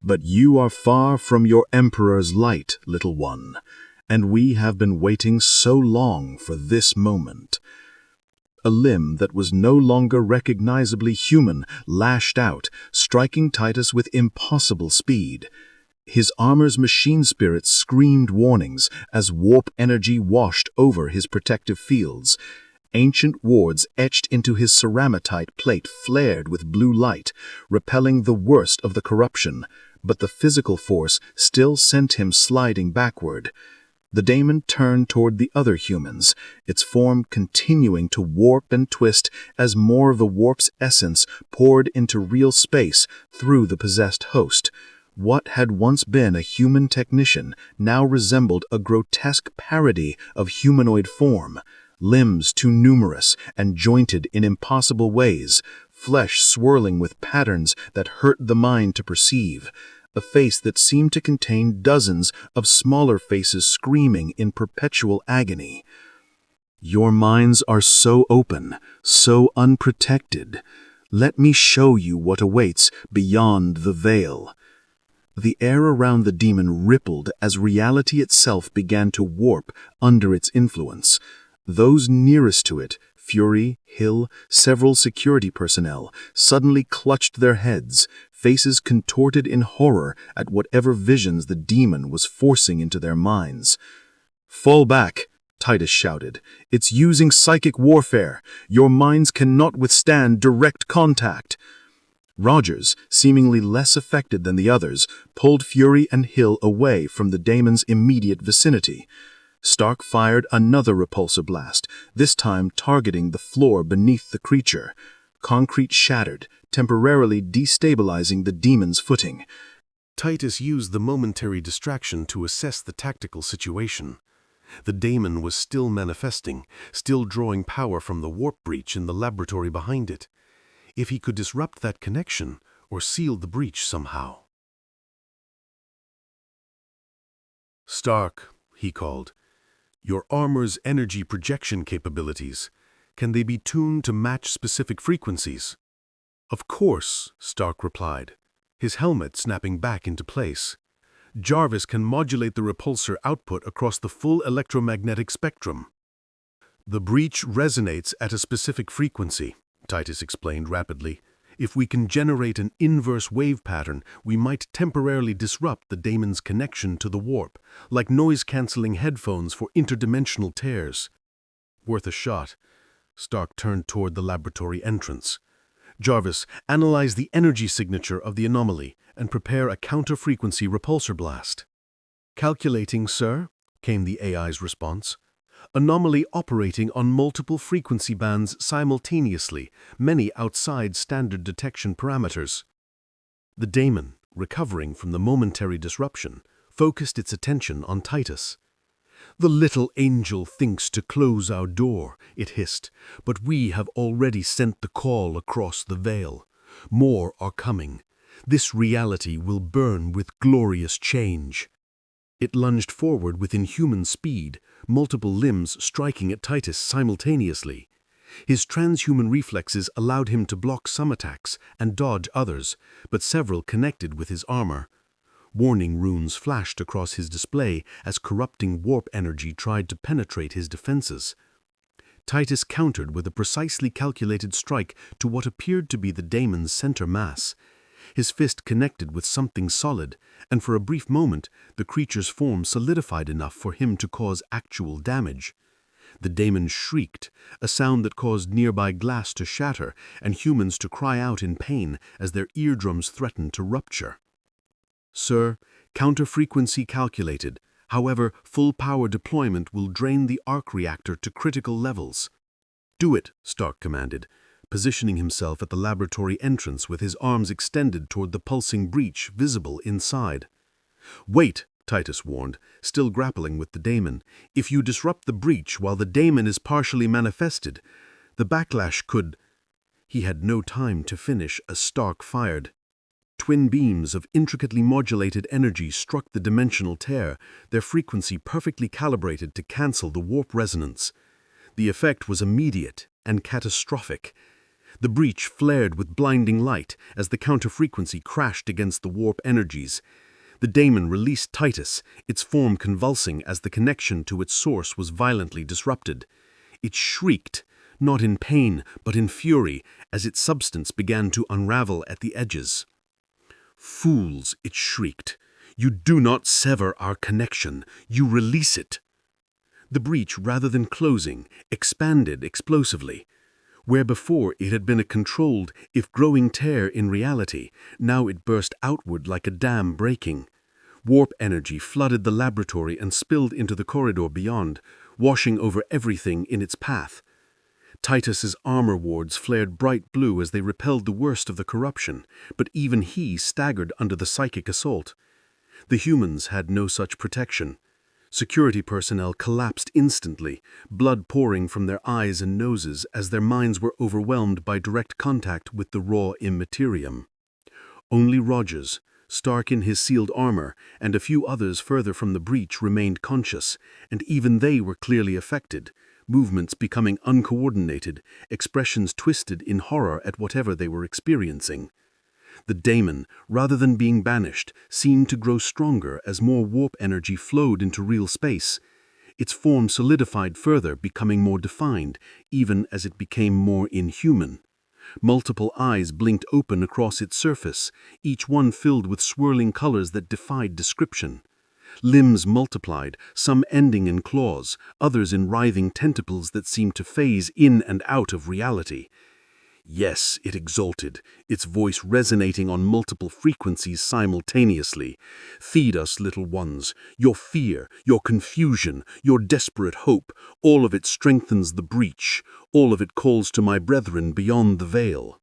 "But you are far from your emperor's light, little one, and we have been waiting so long for this moment." A limb that was no longer recognizably human lashed out, striking Titus with impossible speed. His armor's machine spirit screamed warnings as warp energy washed over his protective fields. Ancient wards etched into his ceramitite plate flared with blue light, repelling the worst of the corruption, but the physical force still sent him sliding backward. The daemon turned toward the other humans, its form continuing to warp and twist as more of the warp's essence poured into real space through the possessed host. What had once been a human technician now resembled a grotesque parody of humanoid form. Limbs too numerous and jointed in impossible ways, flesh swirling with patterns that hurt the mind to perceive. A face that seemed to contain dozens of smaller faces screaming in perpetual agony. "Your minds are so open, so unprotected. Let me show you what awaits beyond the veil." The air around the demon rippled as reality itself began to warp under its influence. Those nearest to it, Fury, Hill, several security personnel, suddenly clutched their heads, faces contorted in horror at whatever visions the demon was forcing into their minds. "Fall back," Titus shouted. "It's using psychic warfare. Your minds cannot withstand direct contact." Rogers, seemingly less affected than the others, pulled Fury and Hill away from the daemon's immediate vicinity. Stark fired another repulsor blast, this time targeting the floor beneath the creature. Concrete shattered, temporarily destabilizing the demon's footing. Titus used the momentary distraction to assess the tactical situation. The daemon was still manifesting, still drawing power from the warp breach in the laboratory behind it. If he could disrupt that connection or seal the breach somehow. "Stark," he called. "Your armor's energy projection capabilities, can they be tuned to match specific frequencies?" "Of course," Stark replied, his helmet snapping back into place. "Jarvis can modulate the repulsor output across the full electromagnetic spectrum." "The breach resonates at a specific frequency," Titus explained rapidly. "If we can generate an inverse wave pattern, we might temporarily disrupt the daemon's connection to the warp, like noise-canceling headphones for interdimensional tears." "Worth a shot." Stark turned toward the laboratory entrance. "Jarvis, analyze the energy signature of the anomaly and prepare a counter-frequency repulsor blast." "Calculating, sir," came the AI's response. "Anomaly operating on multiple frequency bands simultaneously, many outside standard detection parameters." The daemon, recovering from the momentary disruption, focused its attention on Titus. "The little angel thinks to close our door," it hissed, "but we have already sent the call across the veil. More are coming. This reality will burn with glorious change." It lunged forward with inhuman speed, multiple limbs striking at Titus simultaneously. His transhuman reflexes allowed him to block some attacks and dodge others, but several connected with his armor. Warning runes flashed across his display as corrupting warp energy tried to penetrate his defenses. Titus countered with a precisely calculated strike to what appeared to be the daemon's center mass. His fist connected with something solid, and for a brief moment the creature's form solidified enough for him to cause actual damage. The daemon shrieked, a sound that caused nearby glass to shatter and humans to cry out in pain as their eardrums threatened to rupture. "Sir, counter-frequency calculated. However, full power deployment will drain the arc reactor to critical levels." "Do it," Stark commanded, positioning himself at the laboratory entrance with his arms extended toward the pulsing breach visible inside. "Wait," Titus warned, still grappling with the daemon. "If you disrupt the breach while the daemon is partially manifested, the backlash could—" He had no time to finish as Stark fired. Twin beams of intricately modulated energy struck the dimensional tear, their frequency perfectly calibrated to cancel the warp resonance. The effect was immediate and catastrophic. The breach flared with blinding light as the counter-frequency crashed against the warp energies. The daemon released Titus, its form convulsing as the connection to its source was violently disrupted. It shrieked, not in pain but in fury, as its substance began to unravel at the edges. "Fools," it shrieked, "you do not sever our connection, you release it." The breach, rather than closing, expanded explosively. Where before it had been a controlled, if growing tear in reality, now it burst outward like a dam breaking. Warp energy flooded the laboratory and spilled into the corridor beyond, washing over everything in its path. Titus's armor wards flared bright blue as they repelled the worst of the corruption, but even he staggered under the psychic assault. The humans had no such protection. Security personnel collapsed instantly, blood pouring from their eyes and noses as their minds were overwhelmed by direct contact with the raw immaterium. Only Rogers, Stark in his sealed armor, and a few others further from the breach remained conscious, and even they were clearly affected, movements becoming uncoordinated, expressions twisted in horror at whatever they were experiencing. The daemon, rather than being banished, seemed to grow stronger as more warp energy flowed into real space. Its form solidified further, becoming more defined, even as it became more inhuman. Multiple eyes blinked open across its surface, each one filled with swirling colors that defied description. Limbs multiplied, some ending in claws, others in writhing tentacles that seemed to phase in and out of reality. "Yes," it exulted, its voice resonating on multiple frequencies simultaneously. "Feed us, little ones. Your fear, your confusion, your desperate hope, all of it strengthens the breach. All of it calls to my brethren beyond the veil."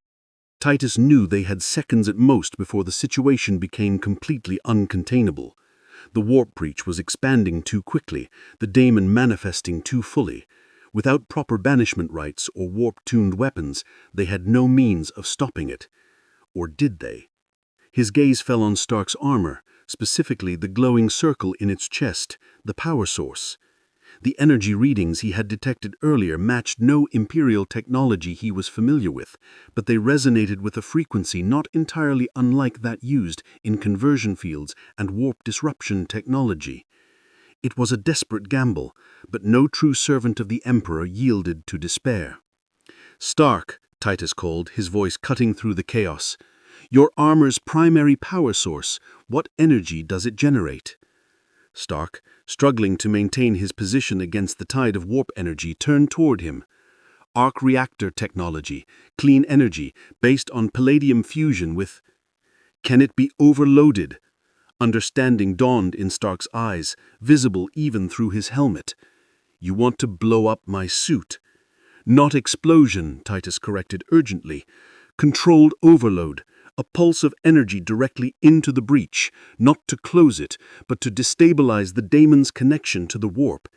Titus knew they had seconds at most before the situation became completely uncontainable. The warp breach was expanding too quickly, the daemon manifesting too fully. Without proper banishment rites or warp-tuned weapons, they had no means of stopping it. Or did they? His gaze fell on Stark's armor, specifically the glowing circle in its chest, the power source. The energy readings he had detected earlier matched no Imperial technology he was familiar with, but they resonated with a frequency not entirely unlike that used in conversion fields and warp disruption technology. It was a desperate gamble, but no true servant of the Emperor yielded to despair. "Stark," Titus called, his voice cutting through the chaos. "Your armor's primary power source, what energy does it generate?" Stark, struggling to maintain his position against the tide of warp energy, turned toward him. "Arc reactor technology, clean energy, based on palladium fusion with—" "Can it be overloaded?" Understanding dawned in Stark's eyes, visible even through his helmet. "You want to blow up my suit." "Not explosion," Titus corrected urgently. "Controlled overload, a pulse of energy directly into the breach, not to close it, but to destabilize the daemon's connection to the warp.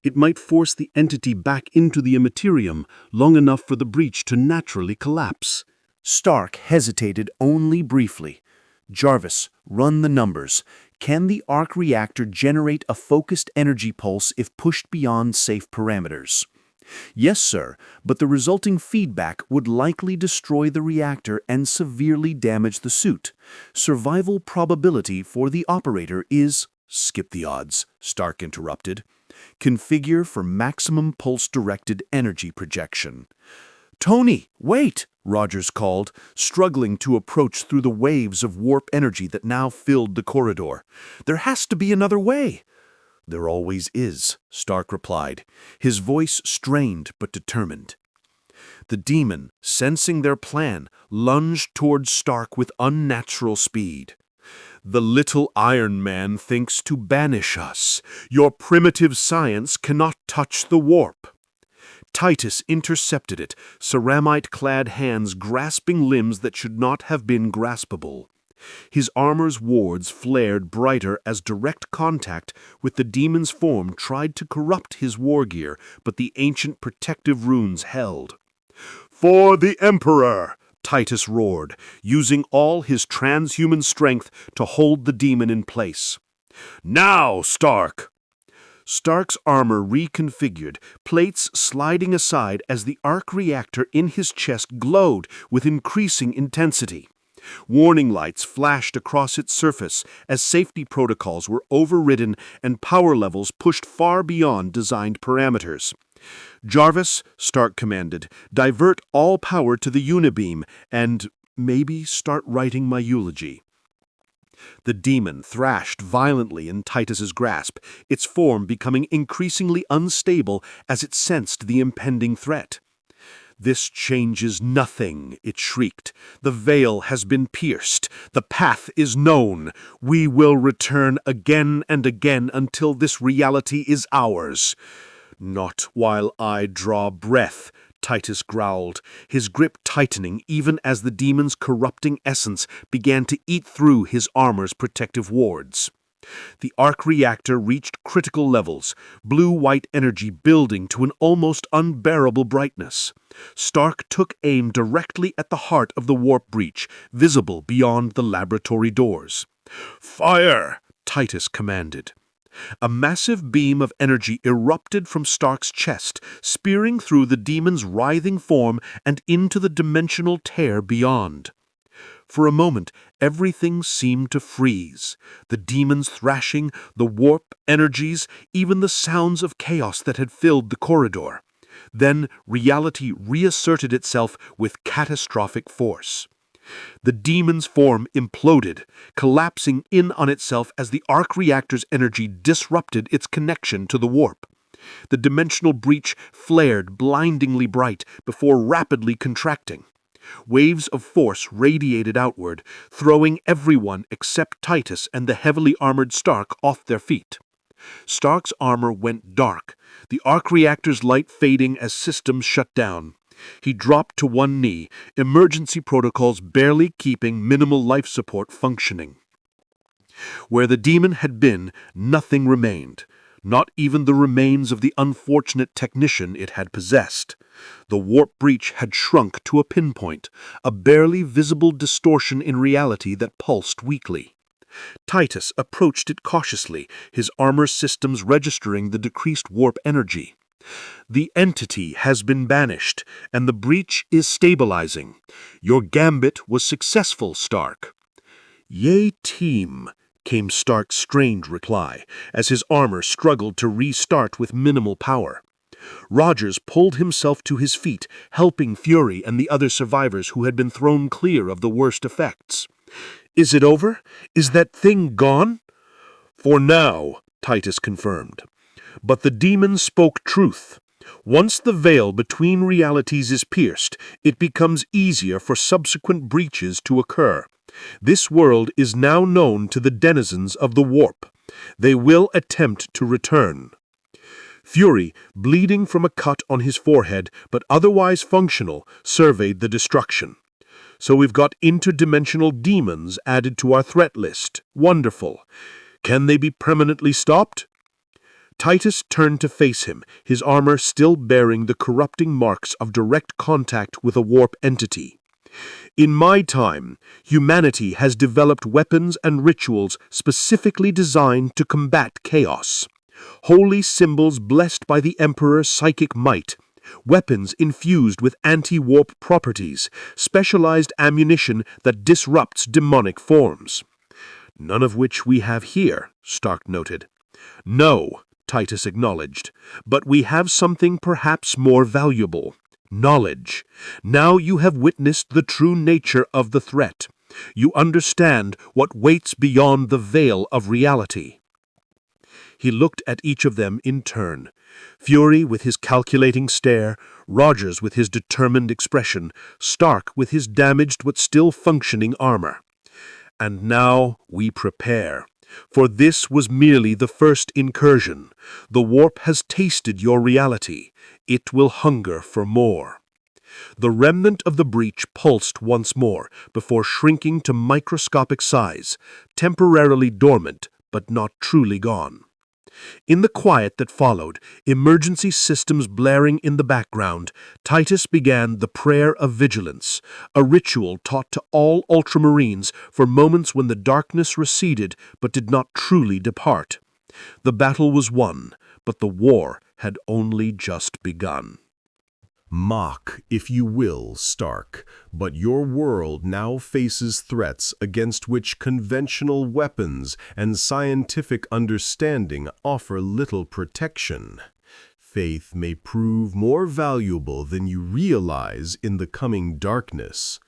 It might force the entity back into the immaterium long enough for the breach to naturally collapse." Stark hesitated only briefly. "Jarvis, run the numbers. Can the arc reactor generate a focused energy pulse if pushed beyond safe parameters?" "Yes, sir, but the resulting feedback would likely destroy the reactor and severely damage the suit. Survival probability for the operator is—" "Skip the odds," Stark interrupted. "Configure for maximum pulse-directed energy projection." "Tony, wait!" Rogers called, struggling to approach through the waves of warp energy that now filled the corridor. "There has to be another way." "There always is," Stark replied, his voice strained but determined. The demon, sensing their plan, lunged towards Stark with unnatural speed. "The little Iron Man thinks to banish us. Your primitive science cannot touch the warp." Titus intercepted it, ceramite-clad hands grasping limbs that should not have been graspable. His armor's wards flared brighter as direct contact with the demon's form tried to corrupt his war gear, but the ancient protective runes held. "For the Emperor!" Titus roared, using all his transhuman strength to hold the demon in place. "Now, Stark!" Stark's armor reconfigured, plates sliding aside as the arc reactor in his chest glowed with increasing intensity. Warning lights flashed across its surface as safety protocols were overridden and power levels pushed far beyond designed parameters. "Jarvis," Stark commanded, "divert all power to the unibeam and maybe start writing my eulogy." The demon thrashed violently in Titus's grasp, its form becoming increasingly unstable as it sensed the impending threat. "This changes nothing," it shrieked. "The veil has been pierced. The path is known. We will return again and again until this reality is ours." "Not while I draw breath," Titus growled, his grip tightening even as the demon's corrupting essence began to eat through his armor's protective wards. The arc reactor reached critical levels, blue-white energy building to an almost unbearable brightness. Stark took aim directly at the heart of the warp breach, visible beyond the laboratory doors. "Fire!" Titus commanded. A massive beam of energy erupted from Stark's chest, spearing through the demon's writhing form and into the dimensional tear beyond. For a moment, everything seemed to freeze. The demon's thrashing, the warp energies, even the sounds of chaos that had filled the corridor. Then reality reasserted itself with catastrophic force. The demon's form imploded, collapsing in on itself as the arc reactor's energy disrupted its connection to the warp. The dimensional breach flared blindingly bright before rapidly contracting. Waves of force radiated outward, throwing everyone except Titus and the heavily armored Stark off their feet. Stark's armor went dark, the arc reactor's light fading as systems shut down. He dropped to one knee, emergency protocols barely keeping minimal life support functioning. Where the demon had been, nothing remained, not even the remains of the unfortunate technician it had possessed. The warp breach had shrunk to a pinpoint, a barely visible distortion in reality that pulsed weakly. Titus approached it cautiously, his armor systems registering the decreased warp energy. "The entity has been banished, and the breach is stabilizing. Your gambit was successful, Stark." "Yay, team," came Stark's strained reply, as his armor struggled to restart with minimal power. Rogers pulled himself to his feet, helping Fury and the other survivors who had been thrown clear of the worst effects. "Is it over? Is that thing gone?" "For now," Titus confirmed. "But the demon spoke truth. Once the veil between realities is pierced, it becomes easier for subsequent breaches to occur. This world is now known to the denizens of the warp. They will attempt to return." Fury, bleeding from a cut on his forehead but otherwise functional, surveyed the destruction. "So we've got interdimensional demons added to our threat list. Wonderful. Can they be permanently stopped?" Titus turned to face him, his armor still bearing the corrupting marks of direct contact with a warp entity. "In my time, humanity has developed weapons and rituals specifically designed to combat chaos. Holy symbols blessed by the Emperor's psychic might, weapons infused with anti-warp properties, specialized ammunition that disrupts demonic forms." "None of which we have here," Stark noted. "No," Titus acknowledged, "but we have something perhaps more valuable. Knowledge. Now you have witnessed the true nature of the threat. You understand what waits beyond the veil of reality." He looked at each of them in turn. Fury with his calculating stare, Rogers with his determined expression, Stark with his damaged but still functioning armor. "And now we prepare. For this was merely the first incursion. The warp has tasted your reality. It will hunger for more." The remnant of the breach pulsed once more before shrinking to microscopic size, temporarily dormant but not truly gone. In the quiet that followed, emergency systems blaring in the background, Titus began the Prayer of Vigilance, a ritual taught to all ultramarines for moments when the darkness receded but did not truly depart. The battle was won, but the war had only just begun. Mock, if you will, Stark, but your world now faces threats against which conventional weapons and scientific understanding offer little protection. Faith may prove more valuable than you realize in the coming darkness.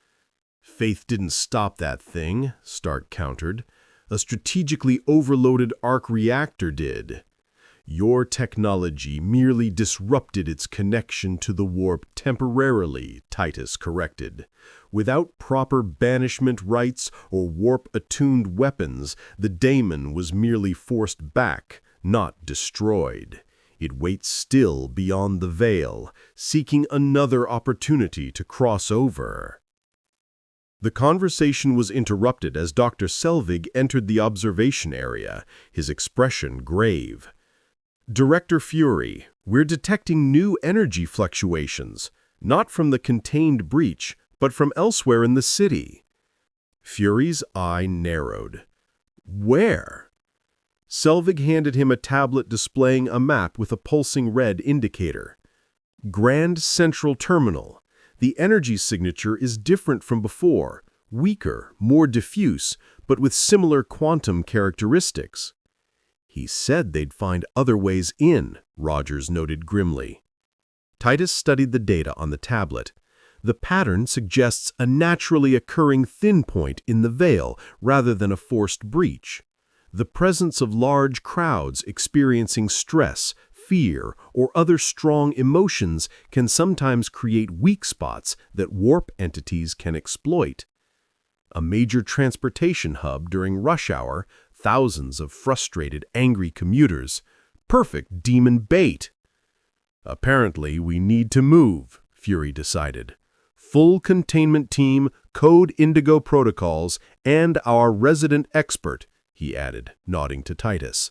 Faith didn't stop that thing, Stark countered. A strategically overloaded arc reactor did. Your technology merely disrupted its connection to the warp temporarily, Titus corrected. Without proper banishment rites or warp-attuned weapons, the daemon was merely forced back, not destroyed. It waits still beyond the veil, seeking another opportunity to cross over. The conversation was interrupted as Dr. Selvig entered the observation area, his expression grave. Director Fury, we're detecting new energy fluctuations, not from the contained breach, but from elsewhere in the city. Fury's eye narrowed. Where? Selvig handed him a tablet displaying a map with a pulsing red indicator. Grand Central Terminal. The energy signature is different from before, weaker, more diffuse, but with similar quantum characteristics. He said they'd find other ways in, Rogers noted grimly. Titus studied the data on the tablet. The pattern suggests a naturally occurring thin point in the veil rather than a forced breach. The presence of large crowds experiencing stress, fear, or other strong emotions can sometimes create weak spots that warp entities can exploit. A major transportation hub during rush hour, thousands of frustrated, angry commuters. Perfect demon bait. Apparently, we need to move, Fury decided. Full containment team, Code Indigo protocols, and our resident expert, he added, nodding to Titus.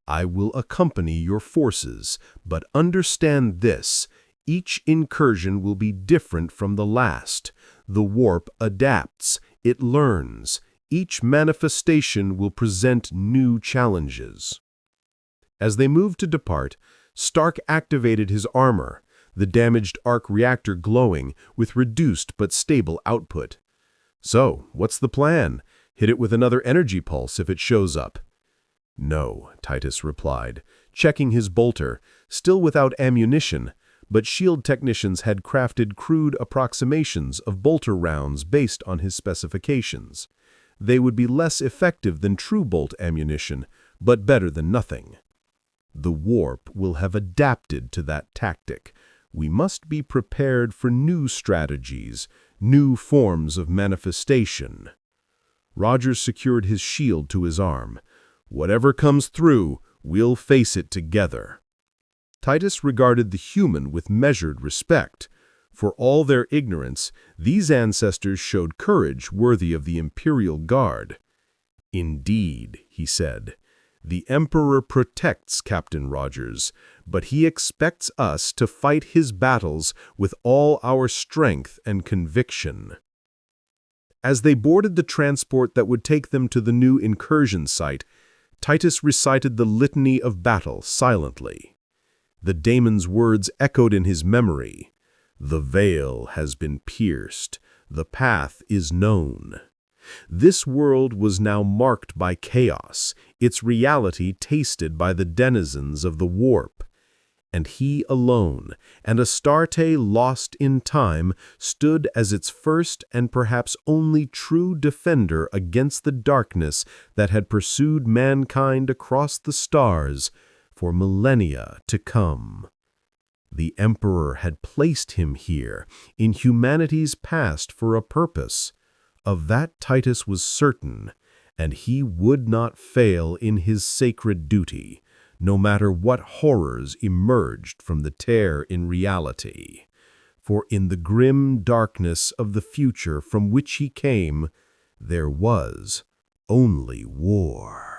I will accompany your forces, but understand this. Each incursion will be different from the last. The warp adapts. It learns. Each manifestation will present new challenges. As they moved to depart, Stark activated his armor, the damaged arc reactor glowing with reduced but stable output. So, what's the plan? Hit it with another energy pulse if it shows up. No, Titus replied, checking his bolter, still without ammunition, but shield technicians had crafted crude approximations of bolter rounds based on his specifications. They would be less effective than true bolt ammunition, but better than nothing. The warp will have adapted to that tactic. We must be prepared for new strategies, new forms of manifestation. Rogers secured his shield to his arm. Whatever comes through, we'll face it together. Titus regarded the human with measured respect. For all their ignorance, these ancestors showed courage worthy of the Imperial Guard. Indeed, he said, the Emperor protects Captain Rogers, but he expects us to fight his battles with all our strength and conviction. As they boarded the transport that would take them to the new incursion site, Titus recited the litany of battle silently. The daemon's words echoed in his memory. The veil has been pierced. The path is known. This world was now marked by chaos, its reality tasted by the denizens of the warp. And he alone, and Astarte lost in time, stood as its first and perhaps only true defender against the darkness that had pursued mankind across the stars for millennia to come. The Emperor had placed him here, in humanity's past for a purpose. Of that Titus was certain, and he would not fail in his sacred duty, no matter what horrors emerged from the tear in reality. For in the grim darkness of the future from which he came, there was only war.